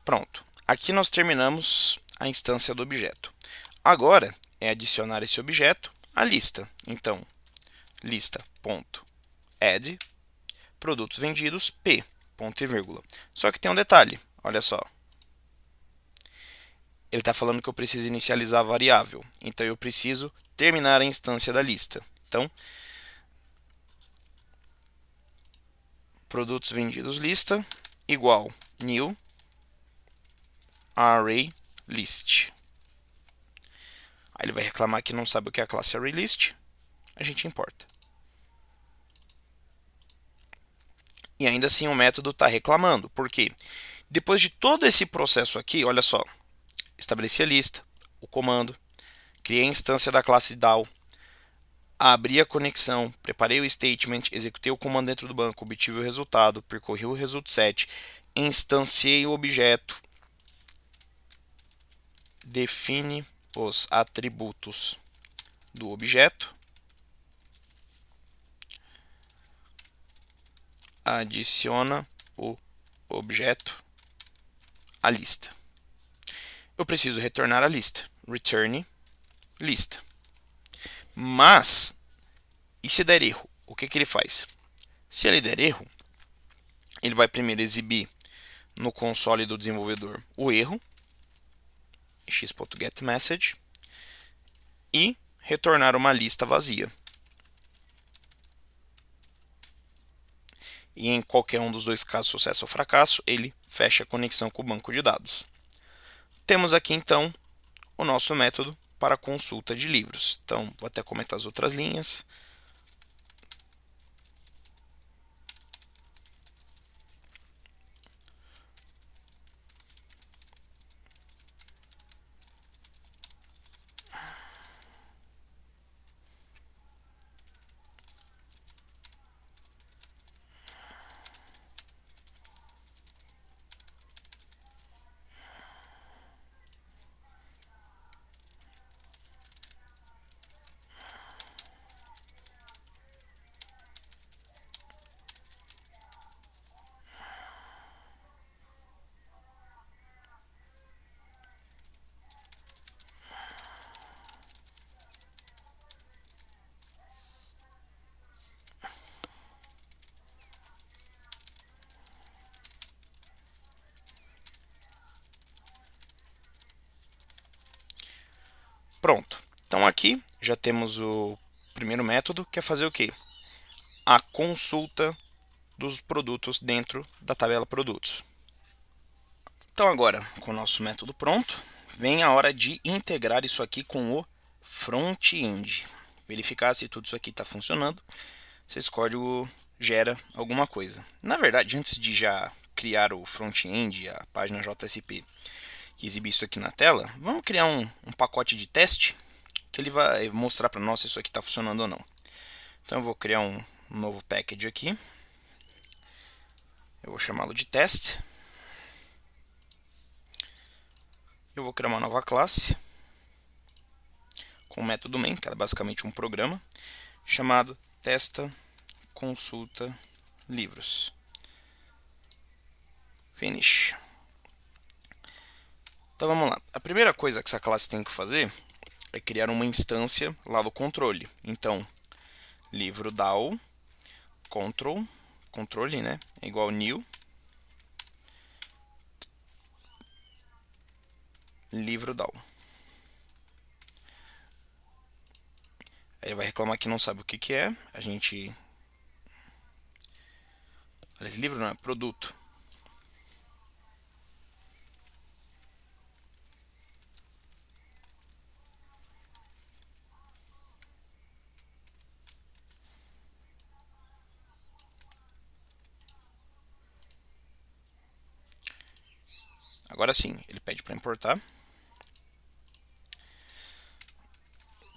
Pronto. Aqui nós terminamos a instância do objeto. Agora é adicionar esse objeto à lista. Então, lista.add produtos vendidos p, ponto e vírgula. Só que tem um detalhe, olha só. Ele está falando que eu preciso inicializar a variável. Então, eu preciso terminar a instância da lista. Então, produtos vendidos lista igual new array list. Aí ele vai reclamar que não sabe o que é a classe ArrayList, a gente importa. E ainda assim o método está reclamando, por quê? Depois de todo esse processo aqui, olha só, estabeleci a lista, o comando, criei a instância da classe DAO, abri a conexão, preparei o statement, executei o comando dentro do banco, obtive o resultado, percorri o result set, instanciei o objeto, define os atributos do objeto, adiciona o objeto à lista. Eu preciso retornar a lista, return lista. Mas, e se der erro? O que ele faz? Se ele der erro, ele vai primeiro exibir no console do desenvolvedor o erro, x.getMessage, e retornar uma lista vazia. E em qualquer um dos dois casos, sucesso ou fracasso, ele fecha a conexão com o banco de dados. Temos aqui então o nosso método para consulta de livros. Então, vou até comentar as outras linhas. Pronto. Então aqui já temos o primeiro método, que é fazer o quê? A consulta dos produtos dentro da tabela produtos. Então agora, com o nosso método pronto, vem a hora de integrar isso aqui com o front-end. Verificar se tudo isso aqui está funcionando, se esse código gera alguma coisa. Na verdade, antes de já criar o front-end, a página JSP, e exibir isso aqui na tela, vamos criar um pacote de teste que ele vai mostrar para nós se isso aqui está funcionando ou não. Então eu vou criar um novo package aqui. Eu vou chamá-lo de test. Eu vou criar uma nova classe com o método main, que é basicamente um programa, chamado testa consulta livros. Finish. Então vamos lá. A primeira coisa que essa classe tem que fazer é criar uma instância lá do controle. Então, livro DAO, controle, né, é igual new, livro DAO. Ele vai reclamar que não sabe o que é. A gente... Esse livro não é produto. Agora sim, ele pede para importar.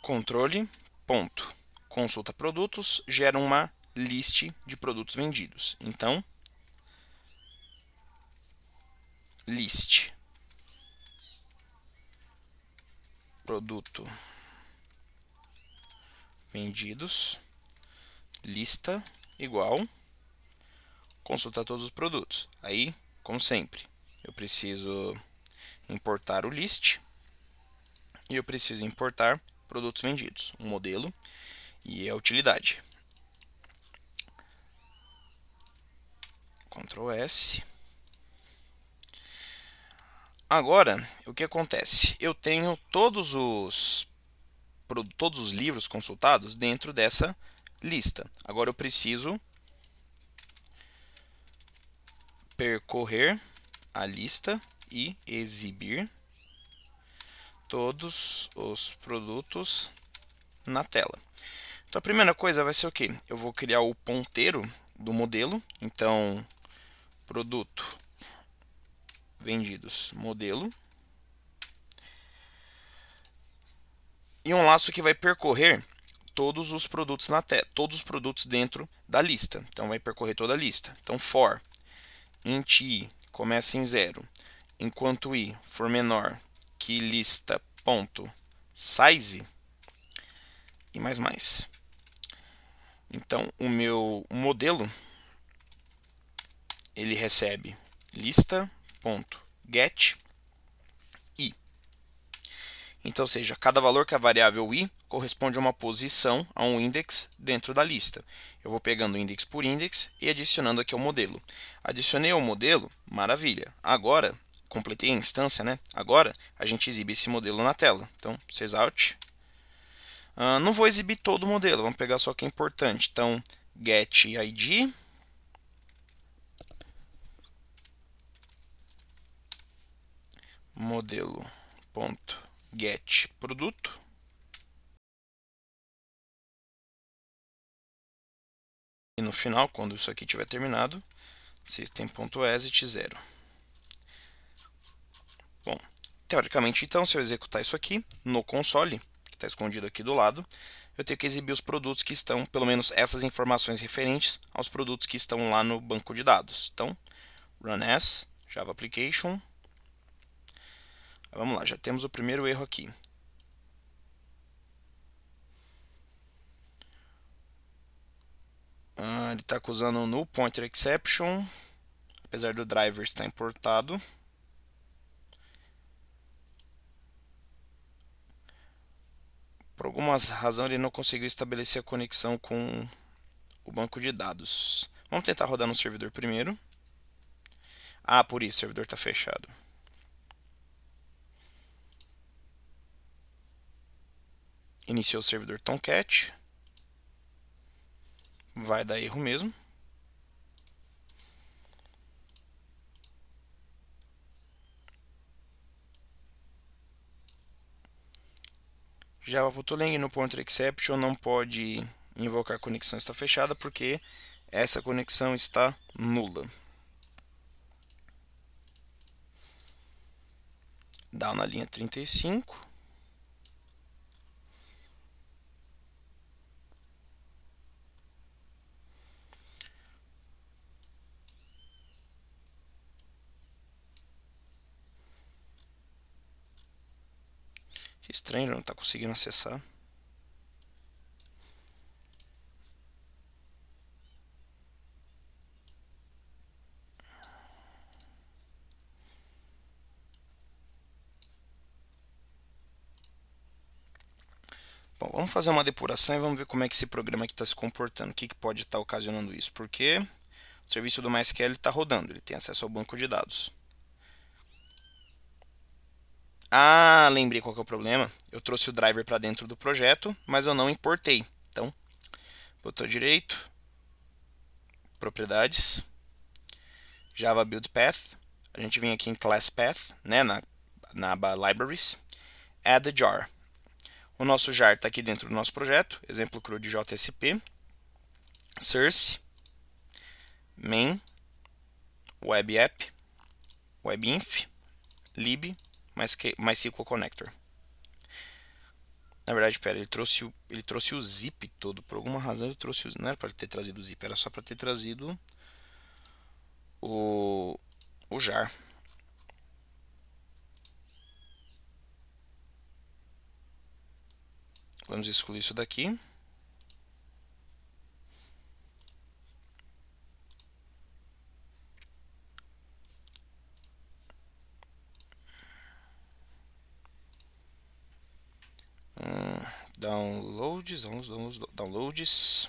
Controle, ponto, consulta produtos, gera uma list de produtos vendidos. Então, list, produto vendidos, lista igual, consulta todos os produtos. Aí, como sempre, eu preciso importar o list e eu preciso importar produtos vendidos, um modelo e a utilidade. Ctrl S. Agora, o que acontece? Eu tenho todos os livros consultados dentro dessa lista. Agora eu preciso percorrer a lista e exibir todos os produtos na tela. Então a primeira coisa vai ser o quê? Eu vou criar o ponteiro do modelo. Então, produto vendidos modelo. E um laço que vai percorrer todos os produtos todos os produtos dentro da lista. Então vai percorrer toda a lista. Então for int i começa em 0, enquanto i for menor que lista ponto size e mais. Então o meu modelo ele recebe lista ponto get i. Então, ou seja, cada valor que a variável i corresponde a uma posição, a um index dentro da lista. Eu vou pegando index por index e adicionando aqui ao modelo. Adicionei ao modelo, maravilha. Agora, completei a instância, né? Agora, a gente exibe esse modelo na tela. Então, sysout. Não vou exibir todo o modelo, vamos pegar só o que é importante. Então, get id. Modelo.get produto. E no final, quando isso aqui tiver terminado, system.exit 0. Bom, teoricamente, então, se eu executar isso aqui no console, que está escondido aqui do lado, eu tenho que exibir os produtos que estão, pelo menos essas informações referentes aos produtos que estão lá no banco de dados. Então, run as, Java Application. Vamos lá, já temos o primeiro erro aqui. Ele está acusando um null pointer exception, apesar do driver estar importado. Por alguma razão ele não conseguiu estabelecer a conexão com o banco de dados. Vamos tentar rodar no servidor primeiro. Por isso, o servidor está fechado. Iniciou o servidor Tomcat. Vai dar erro mesmo. Java Tolang no pointer exception não pode invocar conexão está fechada porque essa conexão está nula. Down na linha 35. Que estranho, não está conseguindo acessar. Bom, vamos fazer uma depuração e vamos ver como é que esse programa aqui está se comportando. O que pode estar ocasionando isso? Porque o serviço do MySQL está rodando, ele tem acesso ao banco de dados. Lembrei qual que é o problema. Eu trouxe o driver para dentro do projeto, mas eu não importei. Então, botão direito, propriedades, Java Build Path. A gente vem aqui em Class Path, né, na aba Libraries, Add Jar. O nosso jar está aqui dentro do nosso projeto, exemplo cru de JSP, source, main, web app, webinf, lib MySQL connector. Na verdade, espera, ele trouxe o zip todo. Por alguma razão ele trouxe não era para ele ter trazido o zip, era só para ter trazido o jar. Vamos excluir isso daqui. Downloads.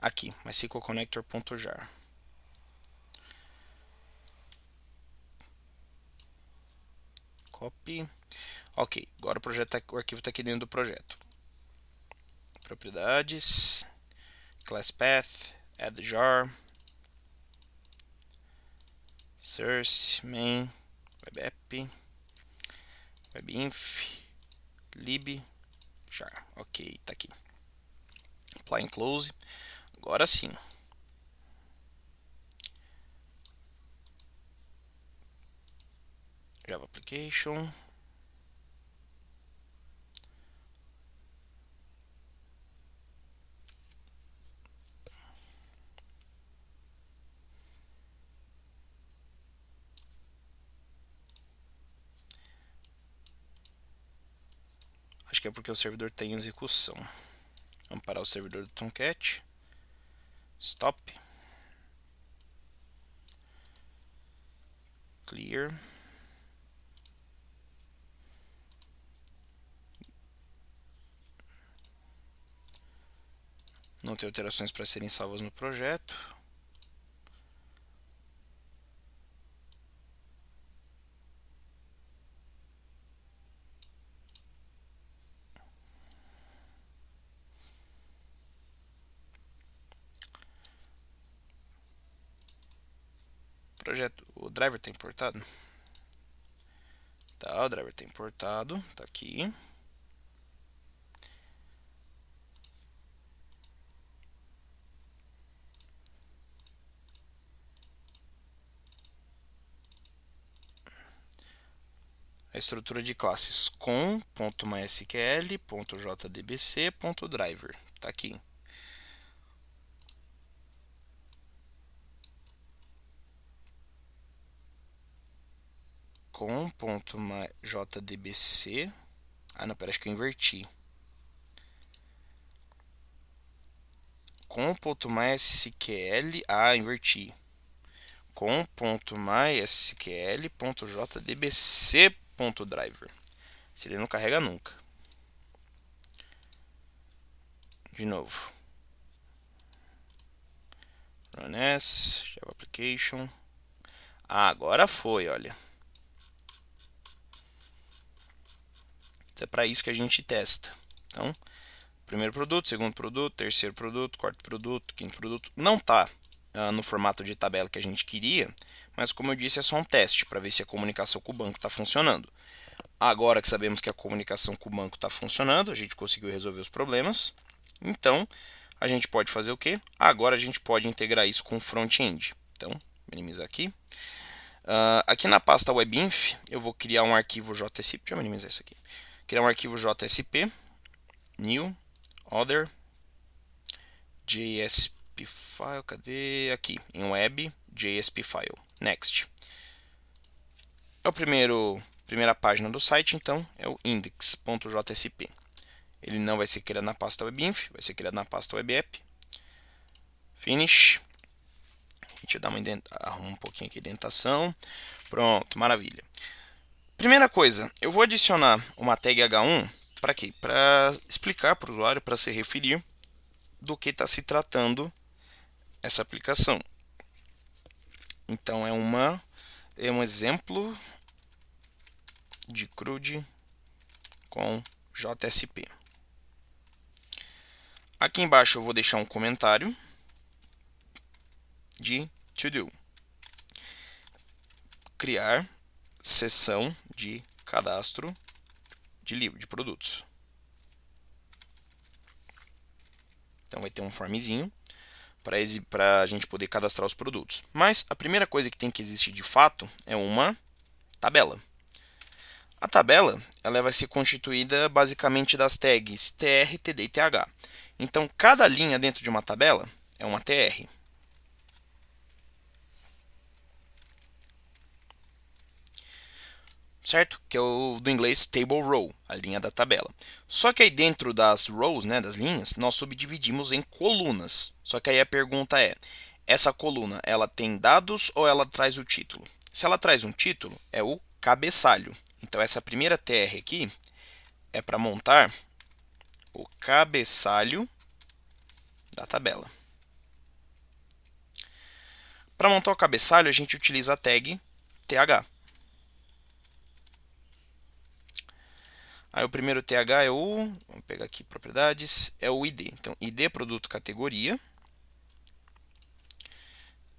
Aqui, MySQL connector.jar. Copy. Ok, agora o arquivo está aqui dentro do projeto. Propriedades, class path, add jar, source, main, web app, webinf, lib, jar. Ok, tá aqui. Apply and close. Agora sim. Java application. Acho que é porque o servidor tem execução. Vamos parar o servidor do Tomcat. Stop. Clear. Não tem alterações para serem salvas no projeto. O driver está importado? Tá, o driver está importado, tá aqui. A estrutura de classes com.mysql.jdbc.driver, tá aqui. Com.jdbc. Ah, não, pera, acho que eu inverti. Com.mysql. Ah, inverti. Com.mysql.jdbc.driver. Se ele não carrega nunca. De novo. Run as, Java application. Ah, agora foi, olha. É para isso que a gente testa. Então, primeiro produto, segundo produto, terceiro produto, quarto produto, quinto produto. Não está no formato de tabela que a gente queria, mas como eu disse, é só um teste para ver se a comunicação com o banco está funcionando. Agora que sabemos que a comunicação com o banco está funcionando, a gente conseguiu resolver os problemas. Então, a gente pode fazer o quê? Agora a gente pode integrar isso com o front-end. Então, minimizar aqui. Aqui na pasta webinf, eu vou criar um arquivo JSP. Deixa eu minimizar isso aqui. Criar um arquivo JSP, new, other, JSP file, cadê? Aqui, em web, JSP file, next. É a primeira página do site, então, é o index.jsp. Ele não vai ser criado na pasta webinf, vai ser criado na pasta webapp. Finish. A gente arruma um pouquinho aqui de indentação. Pronto, maravilha. Primeira coisa, eu vou adicionar uma tag h1 para quê? Para explicar para o usuário, para se referir do que está se tratando essa aplicação. Então é um exemplo de CRUD com JSP. Aqui embaixo eu vou deixar um comentário de to do. Criar seção de cadastro de produtos. Então vai ter um formzinho para a gente poder cadastrar os produtos. Mas a primeira coisa que tem que existir de fato é uma tabela. A tabela ela vai ser constituída basicamente das tags tr, td e th. Então, cada linha dentro de uma tabela é uma tr. Certo? Que é o do inglês table row, a linha da tabela. Só que aí dentro das rows, né, das linhas, nós subdividimos em colunas. Só que aí a pergunta é, essa coluna, ela tem dados ou ela traz o título? Se ela traz um título, é o cabeçalho. Então essa primeira tr aqui é para montar o cabeçalho da tabela. Para montar o cabeçalho, a gente utiliza a tag th. Aí o primeiro th é o, vamos pegar aqui propriedades, é o id. Então, id produto categoria,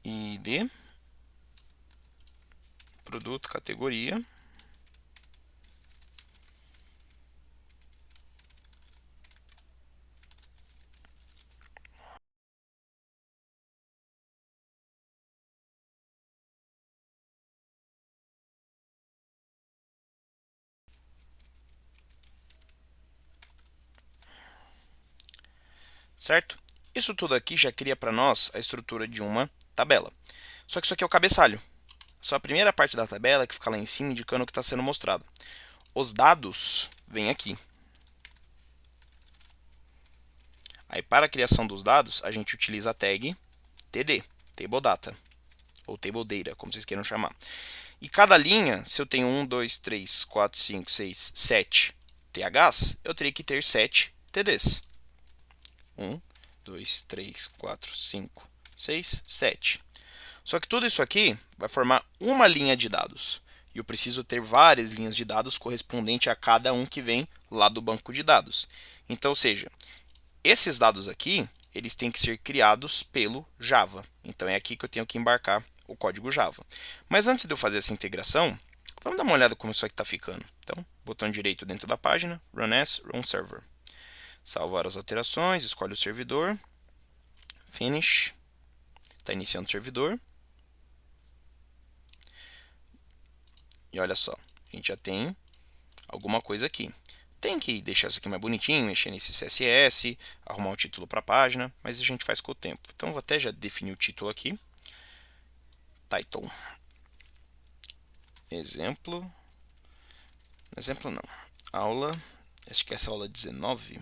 id produto categoria, certo? Isso tudo aqui já cria para nós a estrutura de uma tabela. Só que isso aqui é o cabeçalho. Só a primeira parte da tabela que fica lá em cima indicando o que está sendo mostrado. Os dados vêm aqui. Aí para a criação dos dados, a gente utiliza a tag td, table data, ou table data, como vocês queiram chamar. E cada linha, se eu tenho 1, 2, 3, 4, 5, 6, 7 THs, eu teria que ter 7 TDs. 1, 2, 3, 4, 5, 6, 7. Só que tudo isso aqui vai formar uma linha de dados. E eu preciso ter várias linhas de dados correspondente a cada um que vem lá do banco de dados. Então, ou seja, esses dados aqui, eles têm que ser criados pelo Java. Então é aqui que eu tenho que embarcar o código Java. Mas antes de eu fazer essa integração, vamos dar uma olhada como isso aqui está ficando. Então, botão direito dentro da página, Run as, Run Server. Salvar as alterações, escolhe o servidor, Finish, está iniciando o servidor. E olha só, a gente já tem alguma coisa aqui. Tem que deixar isso aqui mais bonitinho, mexer nesse CSS, arrumar um título para a página, mas a gente faz com o tempo. Então, vou até já definir o título aqui. Title. Exemplo. Exemplo não. Aula. Acho que essa é a aula 19.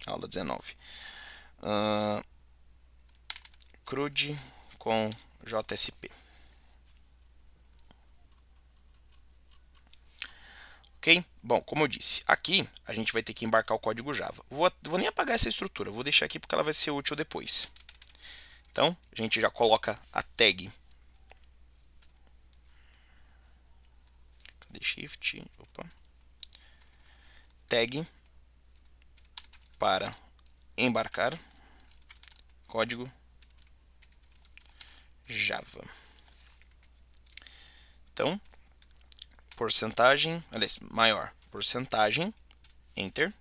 Aula 19. CRUD com JSP. Ok? Bom, como eu disse, aqui a gente vai ter que embarcar o código Java. Vou nem apagar essa estrutura, vou deixar aqui porque ela vai ser útil depois. Então, a gente já coloca a tag. Cadê Shift? Opa. Tag para embarcar código Java. Então, porcentagem, aliás, maior, porcentagem, Enter.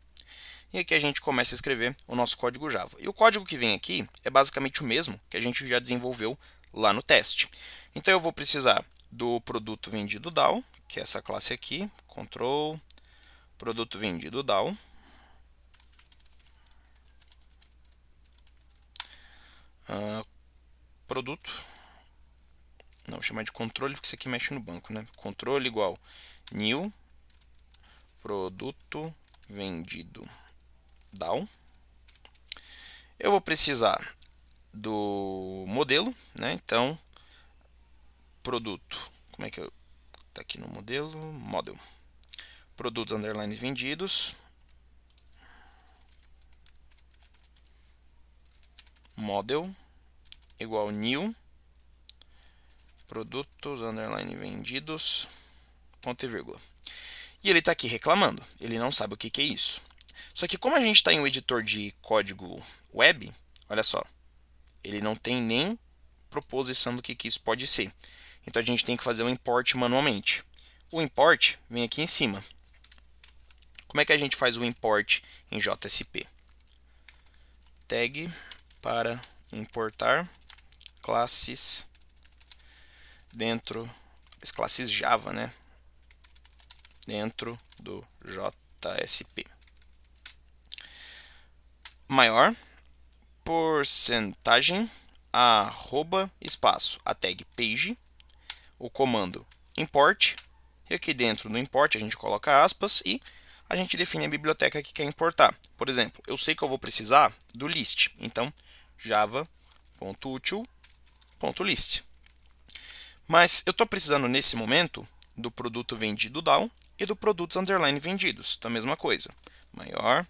E aqui a gente começa a escrever o nosso código Java. E o código que vem aqui é basicamente o mesmo que a gente já desenvolveu lá no teste. Então eu vou precisar do produto vendido DAO, que é essa classe aqui, control, produto vendido DAO. Produto, não, vou chamar de controle porque isso aqui mexe no banco, né? Controle igual new, produto vendido DAO. Eu vou precisar do modelo, né? Então, produto, como é que eu... Tá aqui no modelo, model. Produtos underline vendidos. Model igual new. Produtos underline vendidos. Ponto e vírgula. E ele está aqui reclamando. Ele não sabe o que é isso. Só que como a gente está em um editor de código web, olha só, ele não tem nem proposição do que isso pode ser. Então a gente tem que fazer o import manualmente. O import vem aqui em cima. Como é que a gente faz o import em JSP? Tag para importar classes dentro as classes Java, né? Dentro do JSP. Maior, porcentagem, arroba, espaço, a tag page, o comando import, e aqui dentro do import a gente coloca aspas e a gente define a biblioteca que quer importar. Por exemplo, eu sei que eu vou precisar do list, então java.util.list. Mas eu estou precisando nesse momento do produto vendido down e do produtos underline vendidos, então a mesma coisa. Maior,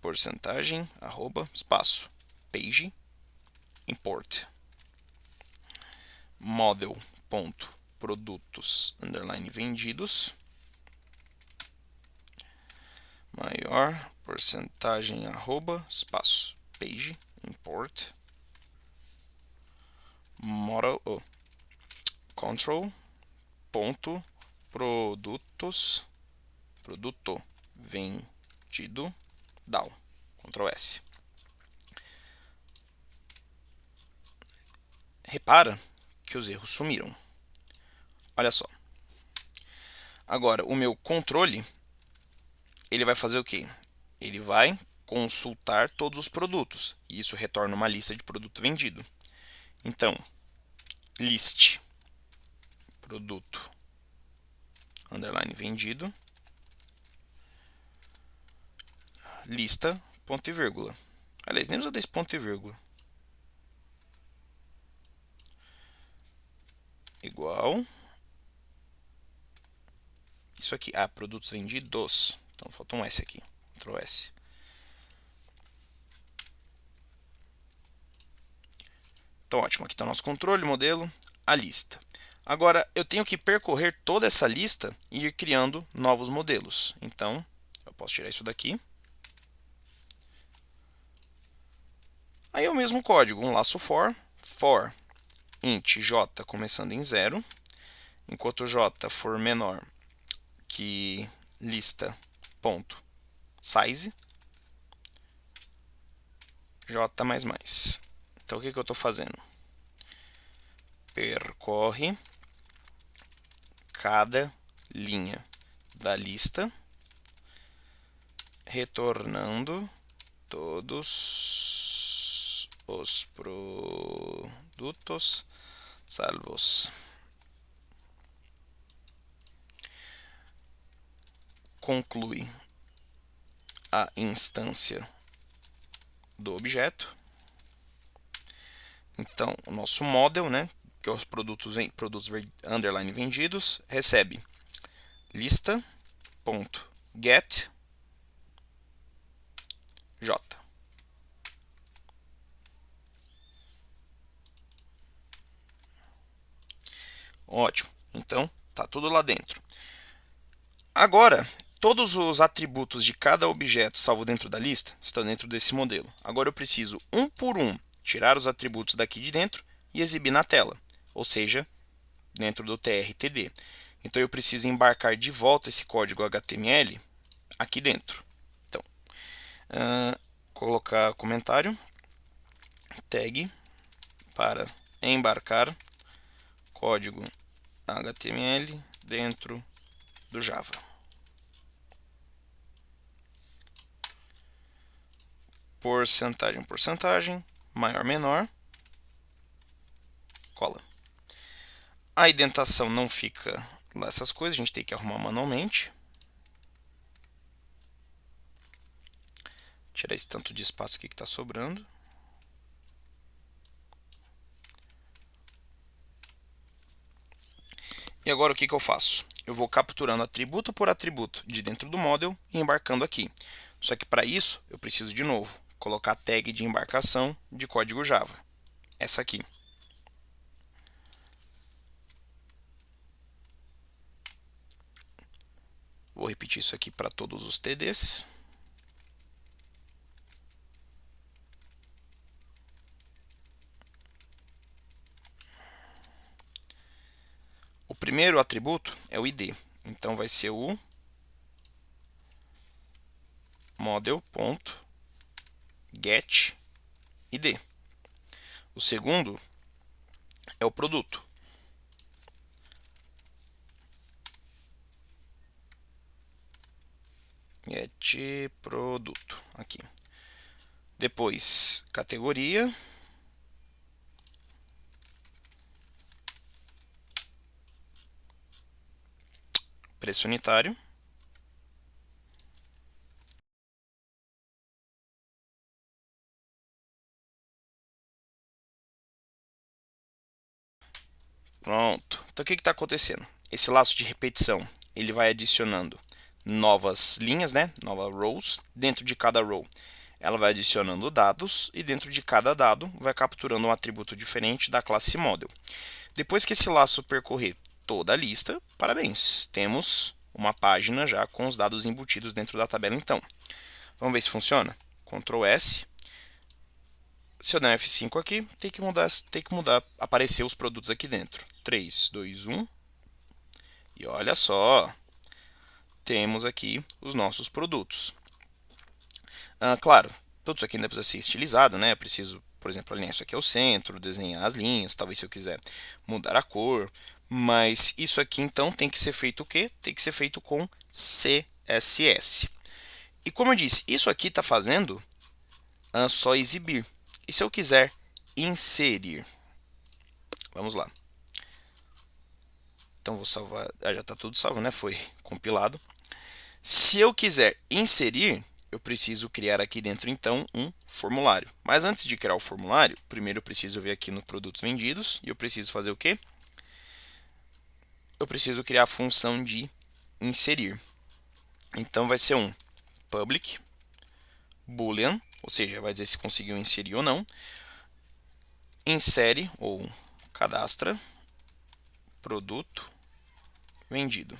porcentagem, arroba, espaço, page, import. Model.produtos underline vendidos. Maior, porcentagem, arroba, espaço, page, import. Model, control, ponto, produtos, produto vendido, down, Ctrl S. Repara que os erros sumiram. Olha só. Agora, o meu controle, ele vai fazer o quê? Ele vai consultar todos os produtos, e isso retorna uma lista de produto vendido. Então, list, produto, underline vendido, lista, ponto e vírgula. Aliás, nem usa desse ponto e vírgula. Igual. Isso aqui. Ah, produtos vendidos. Então, falta um S aqui. Ctrl S. Então, ótimo. Aqui está o nosso controle, modelo, a lista. Agora, eu tenho que percorrer toda essa lista e ir criando novos modelos. Então, eu posso tirar isso daqui. Aí é o mesmo código, um laço for int j começando em 0, enquanto j for menor que lista ponto size, j mais mais. Então, o que eu estou fazendo? Percorre cada linha da lista, retornando todos os produtos salvos. Conclui a instância do objeto. Então, o nosso model, né, que é os produtos underline vendidos, recebe lista.get j. Ótimo. Então, tá tudo lá dentro. Agora, todos os atributos de cada objeto salvo dentro da lista estão dentro desse modelo. Agora eu preciso, um por um, tirar os atributos daqui de dentro e exibir na tela, ou seja, dentro do TRTD. Então eu preciso embarcar de volta esse código HTML aqui dentro. Então, colocar comentário, tag para embarcar código HTML dentro do Java. Porcentagem, maior, menor, cola. A indentação não fica lá essas coisas, a gente tem que arrumar manualmente. Tirar esse tanto de espaço aqui que está sobrando. E agora o que eu faço? Eu vou capturando atributo por atributo de dentro do model e embarcando aqui. Só que para isso eu preciso de novo colocar a tag de embarcação de código Java. Essa aqui. Vou repetir isso aqui para todos os TDs. O primeiro atributo é o ID. Então vai ser o model.getID. O segundo é o produto. get produto, aqui. Depois, categoria. Preço unitário. Pronto. Então, o que está acontecendo? Esse laço de repetição, ele vai adicionando novas linhas, né? Novas rows. Dentro de cada row, ela vai adicionando dados. E dentro de cada dado, vai capturando um atributo diferente da classe model. Depois que esse laço percorrer toda a lista, parabéns, temos uma página já com os dados embutidos dentro da tabela então. Vamos ver se funciona? Ctrl S. Se eu der um F5 aqui, tem que mudar, aparecer os produtos aqui dentro. 3, 2, 1. E olha só, temos aqui os nossos produtos. Claro, tudo isso aqui ainda precisa ser estilizado, né? Eu preciso, por exemplo, alinhar isso aqui ao centro, desenhar as linhas, talvez se eu quiser mudar a cor. Mas isso aqui então tem que ser feito o quê? Tem que ser feito com CSS. E como eu disse, isso aqui está fazendo só exibir. E se eu quiser inserir? Vamos lá. Então vou salvar, já está tudo salvo, né? Foi compilado. Se eu quiser inserir, eu preciso criar aqui dentro então um formulário. Mas antes de criar o formulário, primeiro eu preciso vir aqui no produtos vendidos e eu preciso fazer o quê? Eu preciso criar a função de inserir. Então vai ser um public boolean, ou seja, vai dizer se conseguiu inserir ou não. Insere ou cadastra produto vendido.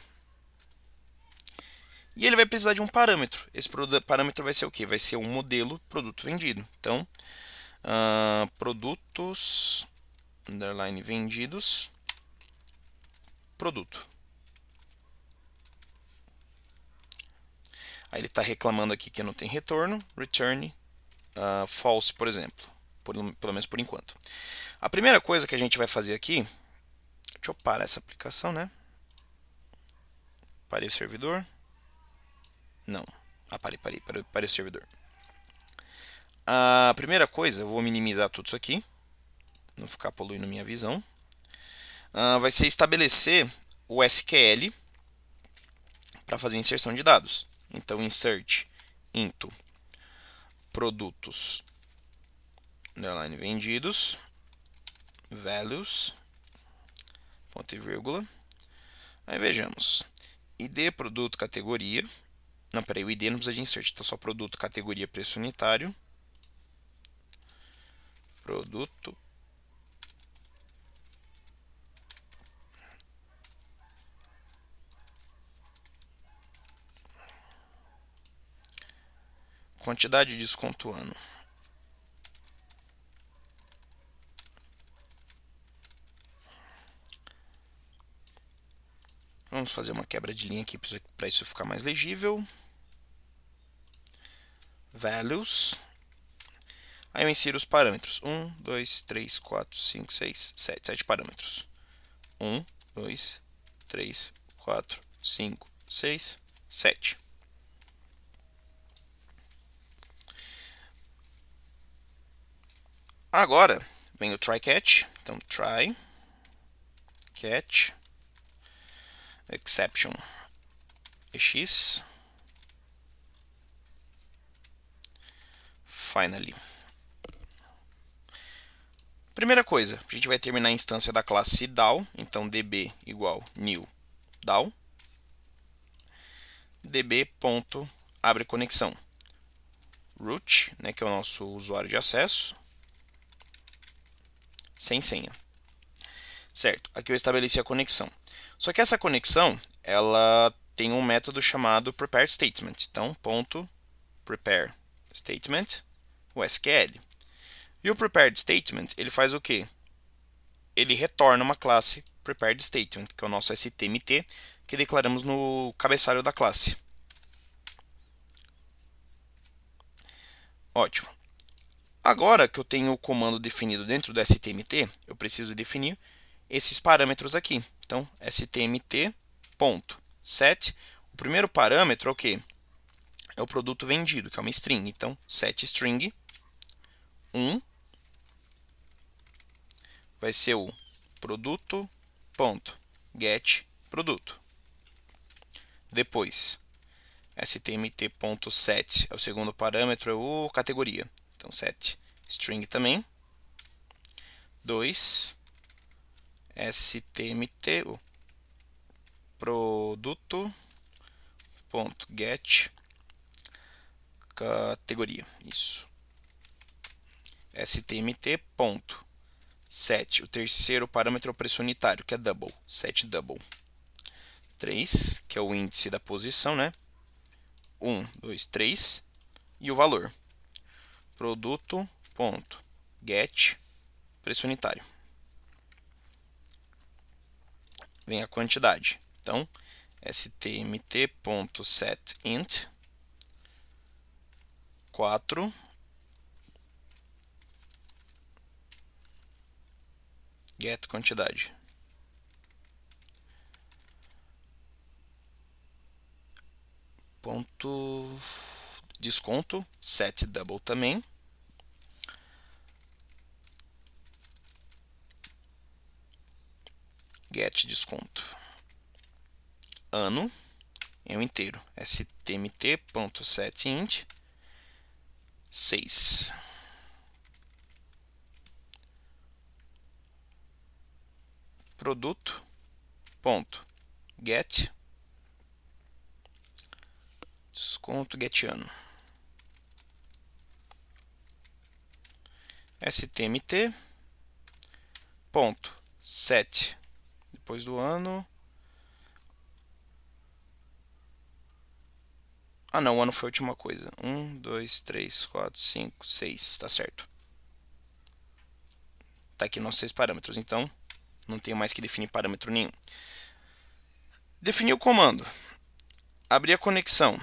E ele vai precisar de um parâmetro. Esse parâmetro vai ser o quê? Vai ser um modelo produto vendido. Então, produtos, underline vendidos, produto. Aí ele está reclamando aqui que não tem retorno, return false, por exemplo, pelo menos por enquanto. A primeira coisa que a gente vai fazer aqui, deixa eu parar essa aplicação, né? Parei o servidor. Não, parei o servidor. A primeira coisa, eu vou minimizar tudo isso aqui, não ficar poluindo minha visão. Vai ser estabelecer o SQL para fazer inserção de dados. Então, insert into produtos, underline vendidos, values, ponto e vírgula. Aí vejamos, ID, produto, categoria. Não, peraí, o ID não precisa de insert, então só produto, categoria, preço unitário. Produto. Quantidade de desconto ano. Vamos fazer uma quebra de linha aqui para isso ficar mais legível. Values. Aí eu insiro os parâmetros. 1, 2, 3, 4, 5, 6, 7. 7 parâmetros. 1, 2, 3, 4, 5, 6, 7. Agora vem o try catch. Então, try catch exception x finally. Primeira coisa, a gente vai terminar a instância da classe DAO, então db igual new DAO, db.abre conexão, root, né, que é o nosso usuário de acesso, sem senha. Certo, aqui eu estabeleci a conexão. Só que essa conexão, ela tem um método chamado prepare statement. Então, ponto prepare statement, o SQL. E o prepared statement, ele faz o quê? Ele retorna uma classe prepared statement, que é o nosso STMT, que declaramos no cabeçalho da classe. Ótimo. Agora que eu tenho o comando definido dentro do STMT, eu preciso definir esses parâmetros aqui. Então, stmt.set. O primeiro parâmetro é o quê? é o produto vendido, que é uma string. Então, set string 1 vai ser o produto.getProduto. Depois, stmt.set é o segundo parâmetro, é o categoria. Então, set string também. 2, stmt, o produto.get categoria. Isso. stmt.set, o terceiro parâmetro é o preço unitário, que é double. Set double. 3, que é o índice da posição, né? 1, 2, 3. E o valor. Produto.get preço unitário. Vem a quantidade. Então, stmt.setInt 4 get quantidade. Ponto desconto set double também. Get desconto. Ano em um inteiro. stmt.setInt 6. Produto.get desconto get ano. stmt.set depois do ano. Ah, não, o ano foi a última coisa. 1, 2, 3, 4, 5, 6. Tá certo. Tá aqui nossos 6 parâmetros. Então, não tenho mais que definir parâmetro nenhum. Definir o comando. Abrir a conexão.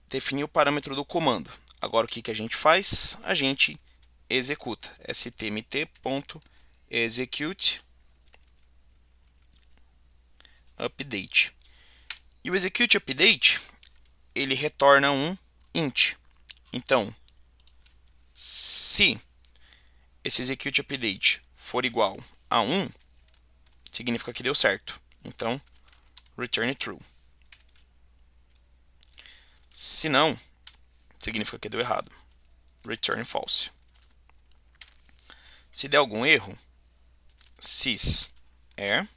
Definir o parâmetro do comando. Agora, o que a gente faz? A gente executa. stmt.execute update. E o execute update, ele retorna um int. Então, se esse execute update for igual a 1, significa que deu certo. Então, return true. Se não, significa que deu errado. Return false. Se der algum erro, sys err,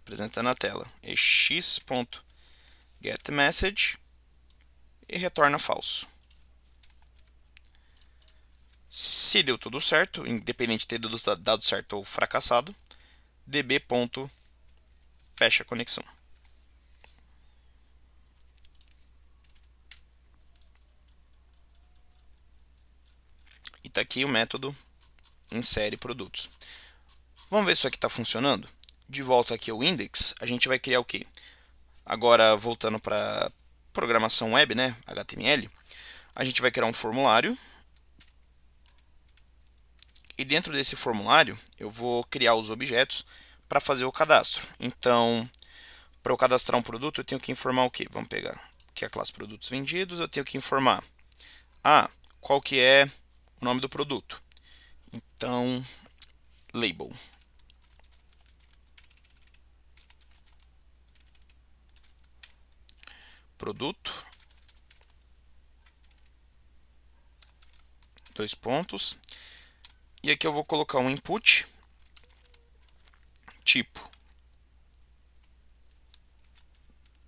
apresenta na tela, x.getMessage e retorna falso. Se deu tudo certo, independente de ter dado certo ou fracassado, db.fecha a conexão. E está aqui o método insere produtos. Vamos ver se isso aqui está funcionando? De volta aqui ao index, a gente vai criar o quê? Agora, voltando para programação web, né? HTML, a gente vai criar um formulário. E dentro desse formulário, eu vou criar os objetos para fazer o cadastro. Então, para eu cadastrar um produto, eu tenho que informar o quê? Vamos pegar aqui a classe produtos vendidos, eu tenho que informar qual que é o nome do produto. Então, label. Produto. 2 pontos. E aqui eu vou colocar um input, tipo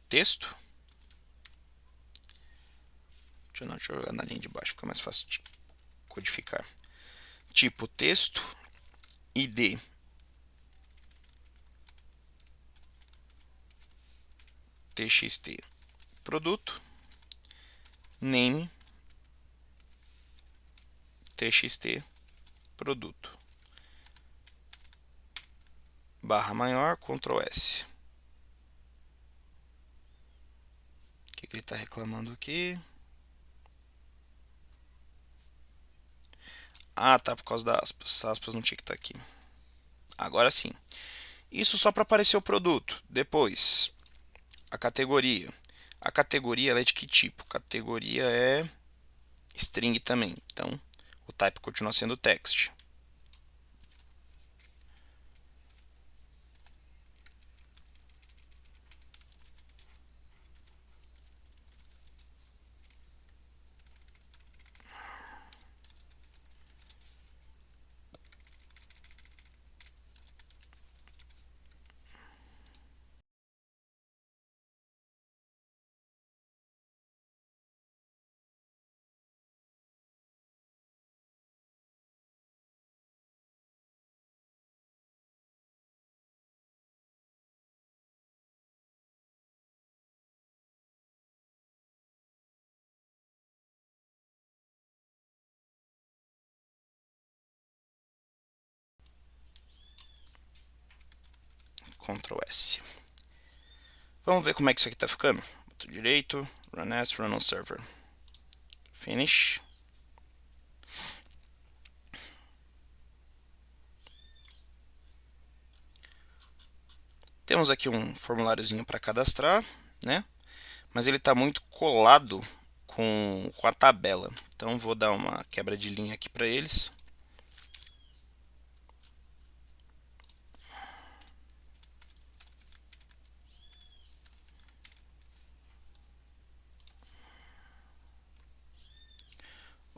texto. Deixa eu jogar na linha de baixo, fica mais fácil de codificar. Tipo texto, id txt produto, name txt produto, barra maior, Ctrl S. O que ele está reclamando aqui? Ah, tá, por causa das aspas. As aspas não tinha que estar aqui. Agora sim. Isso só para aparecer o produto. Depois, a categoria. A categoria ela é de que tipo? Categoria é string também, então o type continua sendo text. Ctrl S. Vamos ver como é que isso aqui está ficando. Botão direito, run as, run on server. Finish. Temos aqui um formuláriozinho para cadastrar, né? Mas ele está muito colado com a tabela. Então vou dar uma quebra de linha aqui para eles.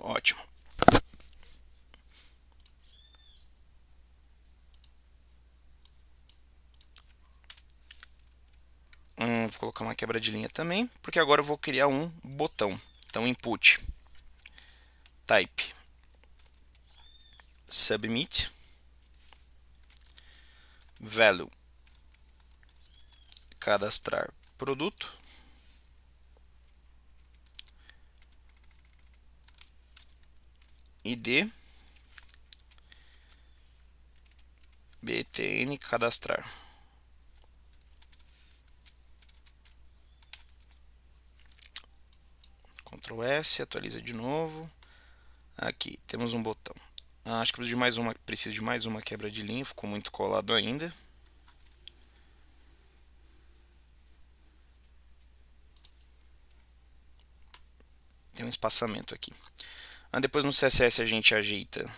Ótimo. Vou colocar uma quebra de linha também, porque agora eu vou criar um botão. Então, input, type, submit, value, cadastrar produto, id, btn, cadastrar. Ctrl S, atualiza de novo. Aqui, temos um botão. Acho que preciso de mais uma quebra de linha, ficou muito colado ainda. Tem um espaçamento aqui. Depois no CSS a gente ajeita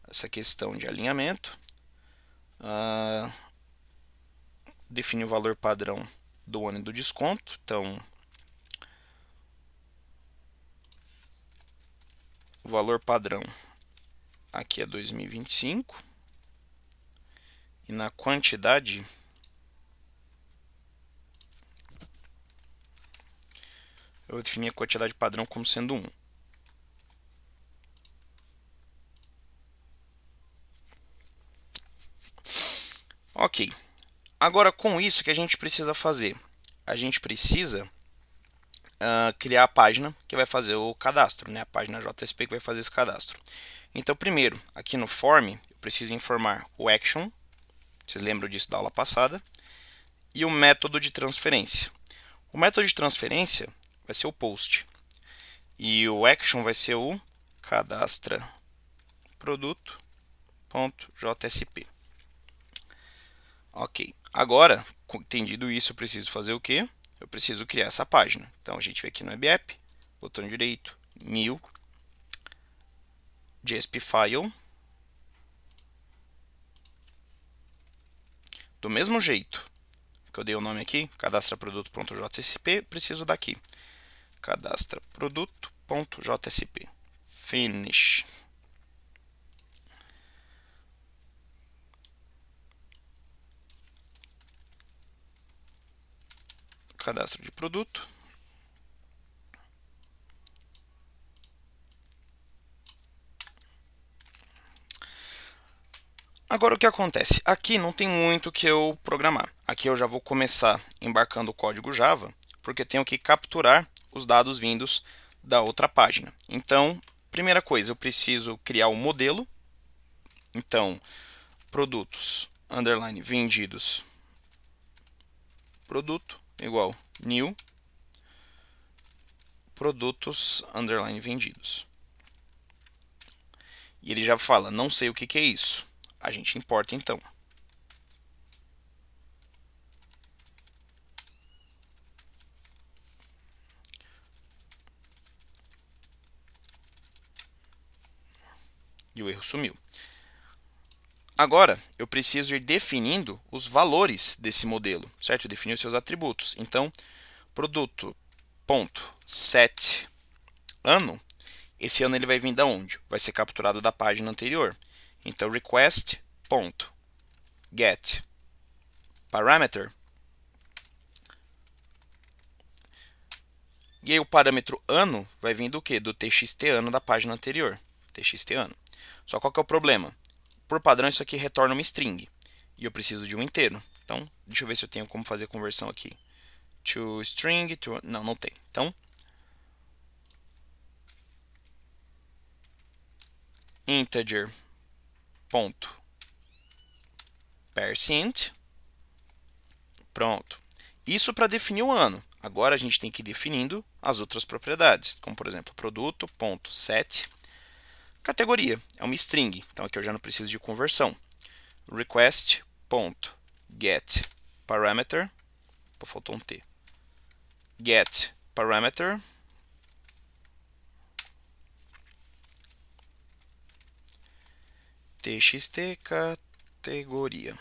essa questão de alinhamento. Define o valor padrão do ano e do desconto. Então, o valor padrão aqui é 2025. E na quantidade, eu vou definir a quantidade padrão como sendo 1. Ok. Agora, com isso, o que a gente precisa fazer? A gente precisa criar a página que vai fazer o cadastro, né? A página JSP que vai fazer esse cadastro. Então, primeiro, aqui no form, eu preciso informar o action, vocês lembram disso da aula passada, e o método de transferência. O método de transferência vai ser o post, e o action vai ser o cadastra produto.jsp. Ok, agora, entendido isso, eu preciso fazer o quê? Eu preciso criar essa página. Então, a gente vem aqui no WebApp, botão direito, New, JSP File. Do mesmo jeito que eu dei o nome aqui, cadastra produto.jsp, preciso daqui, cadastra produto.jsp. Finish. Cadastro de produto. Agora o que acontece? Aqui não tem muito que eu programar. Aqui eu já vou começar embarcando o código Java, porque tenho que capturar os dados vindos da outra página. Então, primeira coisa, eu preciso criar um modelo. Então, produtos, underline, vendidos, produto, igual, new, produtos, underline, vendidos. E ele já fala, não sei o que é isso. A gente importa então. E o erro sumiu. Agora, eu preciso ir definindo os valores desse modelo, certo? Definir os seus atributos. Então, produto.set ano, esse ano ele vai vir da onde? Vai ser capturado da página anterior. Então, request.get parameter. E aí o parâmetro ano vai vir do quê? Do txt ano da página anterior. Txt ano. Só qual que é o problema? Por padrão, isso aqui retorna uma string. E eu preciso de um inteiro. Então, deixa eu ver se eu tenho como fazer a conversão aqui. To string, to... Não, não tem. Então, integer.parseInt. Pronto. Isso para definir o ano. Agora a gente tem que ir definindo as outras propriedades, como por exemplo, produto.set categoria. É uma string, então aqui eu já não preciso de conversão. Request.getParameter. Faltou um T. GetParameter. txt categoria.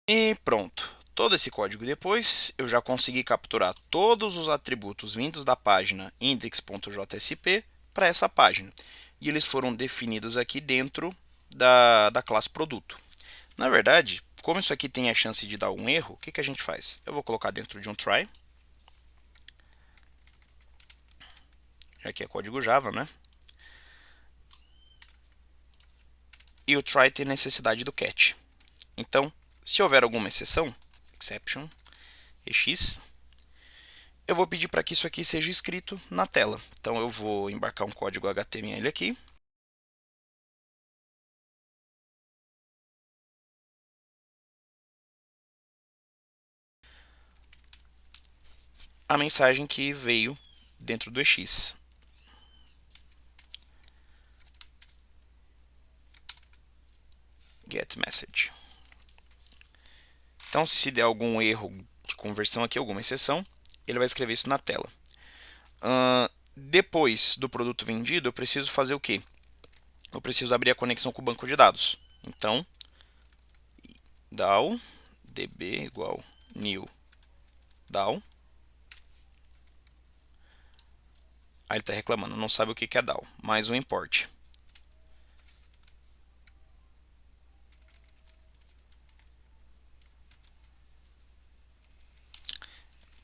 E pronto. Todo esse código depois, eu já consegui capturar todos os atributos vindos da página index.jsp para essa página. E eles foram definidos aqui dentro da classe produto. Na verdade, como isso aqui tem a chance de dar um erro, o que a gente faz? Eu vou colocar dentro de um try. Aqui é código Java, né? E o try tem necessidade do catch. Então, se houver alguma exceção, exception, ex, eu vou pedir para que isso aqui seja escrito na tela. Então, eu vou embarcar um código HTML aqui. A mensagem que veio dentro do ex. Get message. Então, se der algum erro de conversão aqui, alguma exceção, ele vai escrever isso na tela. Depois do produto vendido, eu preciso fazer o quê? Eu preciso abrir a conexão com o banco de dados. Então, DAO, db igual new DAO. Aí ele está reclamando, não sabe o que é DAO. Mais um import.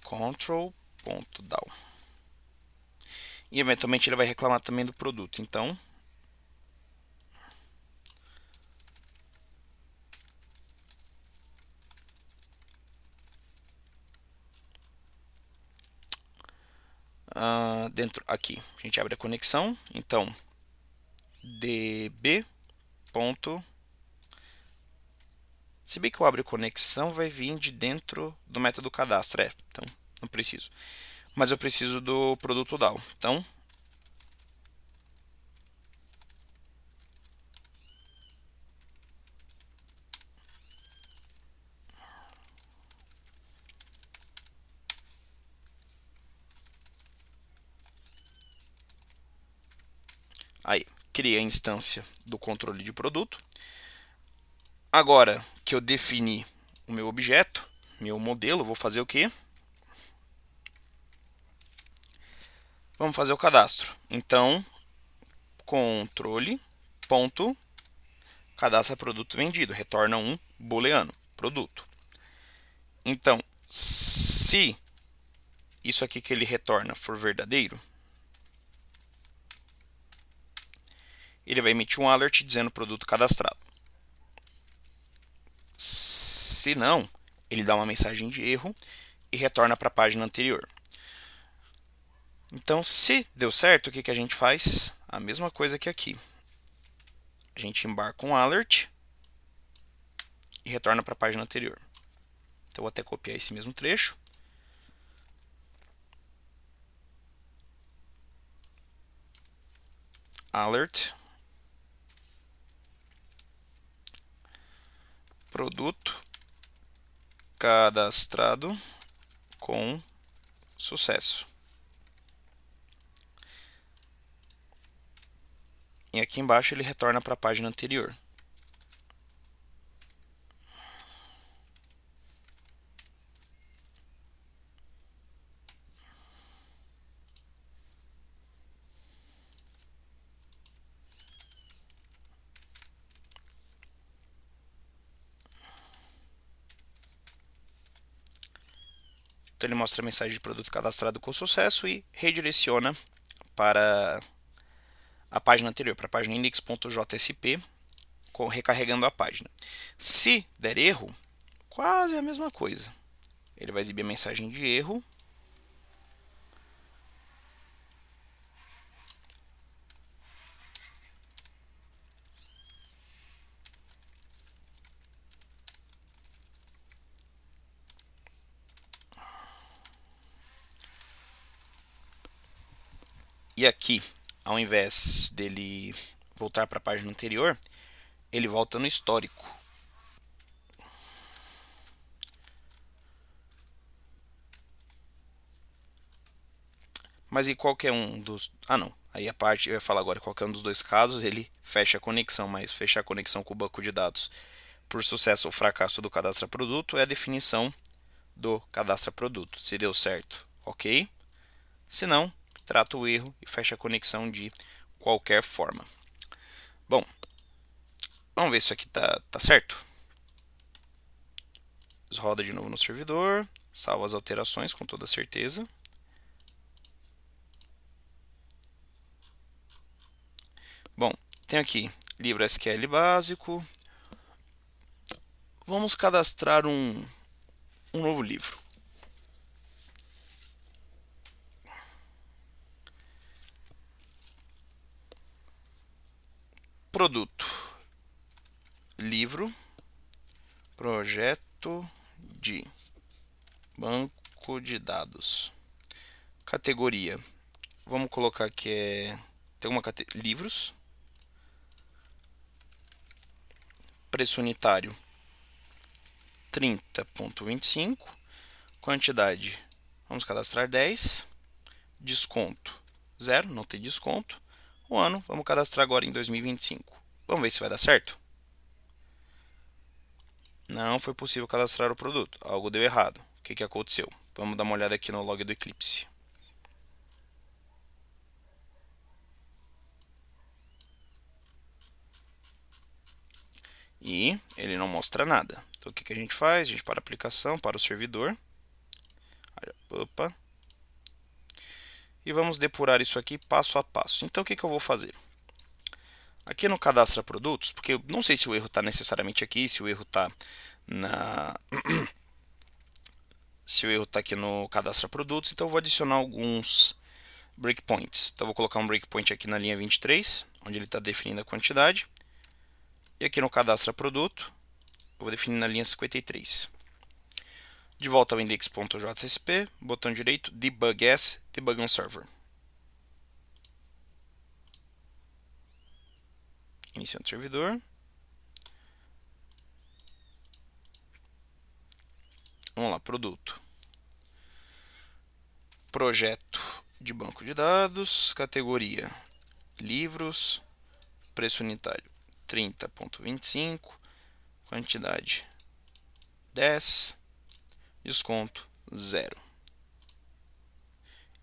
Control.DAO. E eventualmente ele vai reclamar também do produto. Então, dentro aqui, a gente abre a conexão. Então, db. Se bem que eu abro conexão, vai vir de dentro do método cadastro. Então, não preciso. Mas eu preciso do produto DAO. Então, aí, criei a instância do controle de produto. Agora que eu defini o meu objeto, meu modelo, vou fazer o quê? Vamos fazer o cadastro. Então, controle ponto cadastra produto vendido, retorna um booleano, produto. Então, se isso aqui que ele retorna for verdadeiro, ele vai emitir um alert dizendo produto cadastrado. Se não, ele dá uma mensagem de erro e retorna para a página anterior. Então, se deu certo, o que a gente faz? A mesma coisa que aqui. A gente embarca um alert e retorna para a página anterior. Então, vou até copiar esse mesmo trecho. Alert. Produto cadastrado com sucesso. E aqui embaixo ele retorna para a página anterior. Então ele mostra a mensagem de produto cadastrado com sucesso e redireciona para a página anterior, para a página index.jsp, recarregando a página. Se der erro, quase a mesma coisa. Ele vai exibir a mensagem de erro. E aqui, ao invés dele voltar para a página anterior, ele volta no histórico. Mas e qualquer um dos... Ah, não. Aí a parte, eu ia falar agora, qualquer um dos dois casos, ele fecha a conexão, mas fechar a conexão com o banco de dados por sucesso ou fracasso do cadastro produto é a definição do cadastro produto. Se deu certo, ok. Se não, trata o erro e fecha a conexão de qualquer forma. Bom, vamos ver se isso aqui tá certo. Roda de novo no servidor, salva as alterações com toda certeza. Bom, tem aqui livro SQL básico. Vamos cadastrar um novo livro. Produto, livro, projeto de banco de dados. Categoria, vamos colocar que tem uma categoria, livros. Preço unitário, 30,25. Quantidade, vamos cadastrar 10. Desconto, 0, não tem desconto. O ano, vamos cadastrar agora em 2025. Vamos ver se vai dar certo? Não foi possível cadastrar o produto. Algo deu errado. O que aconteceu? Vamos dar uma olhada aqui no log do Eclipse. E ele não mostra nada. Então o que a gente faz? A gente para a aplicação, para o servidor. Opa. E vamos depurar isso aqui passo a passo. Então o que eu vou fazer? Aqui no cadastra produtos, porque eu não sei se o erro está necessariamente aqui, se o erro está na... se o erro está aqui no cadastra produtos, então eu vou adicionar alguns breakpoints. Então eu vou colocar um breakpoint aqui na linha 23, onde ele está definindo a quantidade. E aqui no cadastra produto, eu vou definir na linha 53. De volta ao index.jsp, botão direito, debug as, debug on server. Iniciando o servidor. Vamos lá, produto. Projeto de banco de dados, categoria livros, preço unitário 30,25, quantidade 10, desconto 0.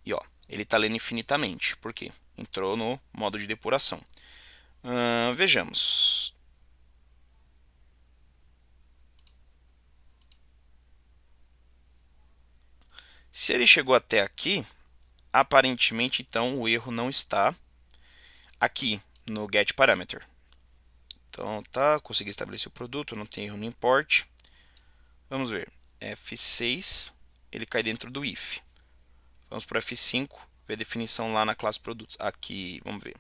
E ó, ele está lendo infinitamente, por quê? Entrou no modo de depuração. Vejamos. Se ele chegou até aqui, aparentemente então o erro não está aqui no getParameter. Então tá, consegui estabelecer o produto, não tem erro no import. Vamos ver. F6, ele cai dentro do if. Vamos para o F5, ver a definição lá na classe produtos. Aqui, vamos ver.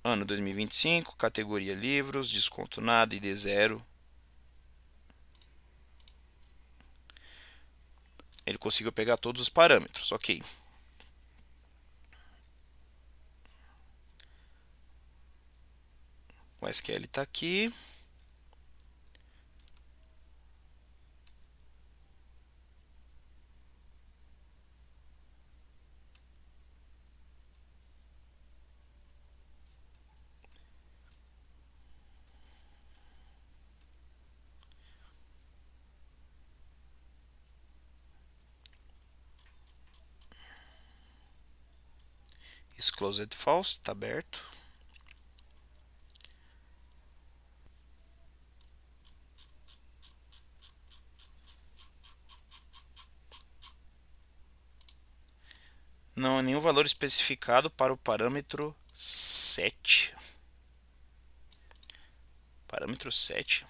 Ano 2025, categoria livros, desconto nada, ID 0. Ele conseguiu pegar todos os parâmetros, ok. O SQL está aqui. Is closed false, está aberto. Não há nenhum valor especificado para o parâmetro 7. Parâmetro 7.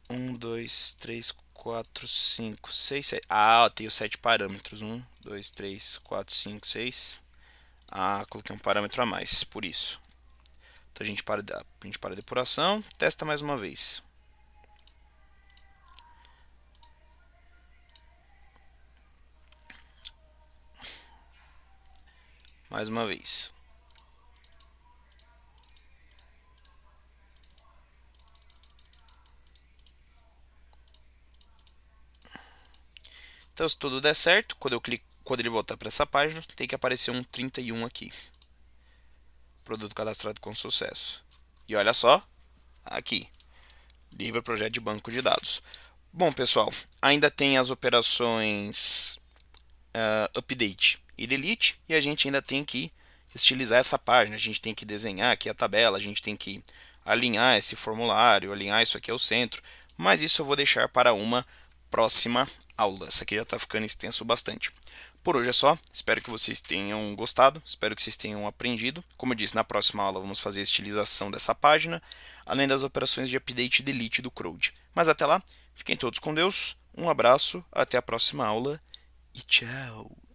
1, 2, 3, 4, 5, 6, 7. Ah, tem os 7 parâmetros. 1, 2, 3, 4, 5, 6. Ah, coloquei um parâmetro a mais, por isso. Então a gente para a depuração, testa mais uma vez. Mais uma vez. Então, se tudo der certo, quando ele voltar para essa página, tem que aparecer um 31 aqui. Produto cadastrado com sucesso. E olha só, aqui, livre projeto de banco de dados. Bom, pessoal, ainda tem as operações update e delete, e a gente ainda tem que estilizar essa página, a gente tem que desenhar aqui a tabela, a gente tem que alinhar esse formulário, alinhar isso aqui ao centro, mas isso eu vou deixar para uma próxima aula. Essa aqui já está ficando extenso bastante. Por hoje é só, espero que vocês tenham gostado, espero que vocês tenham aprendido. Como eu disse, na próxima aula vamos fazer a estilização dessa página, além das operações de update e delete do Crowd. Mas até lá, fiquem todos com Deus, um abraço, até a próxima aula e tchau!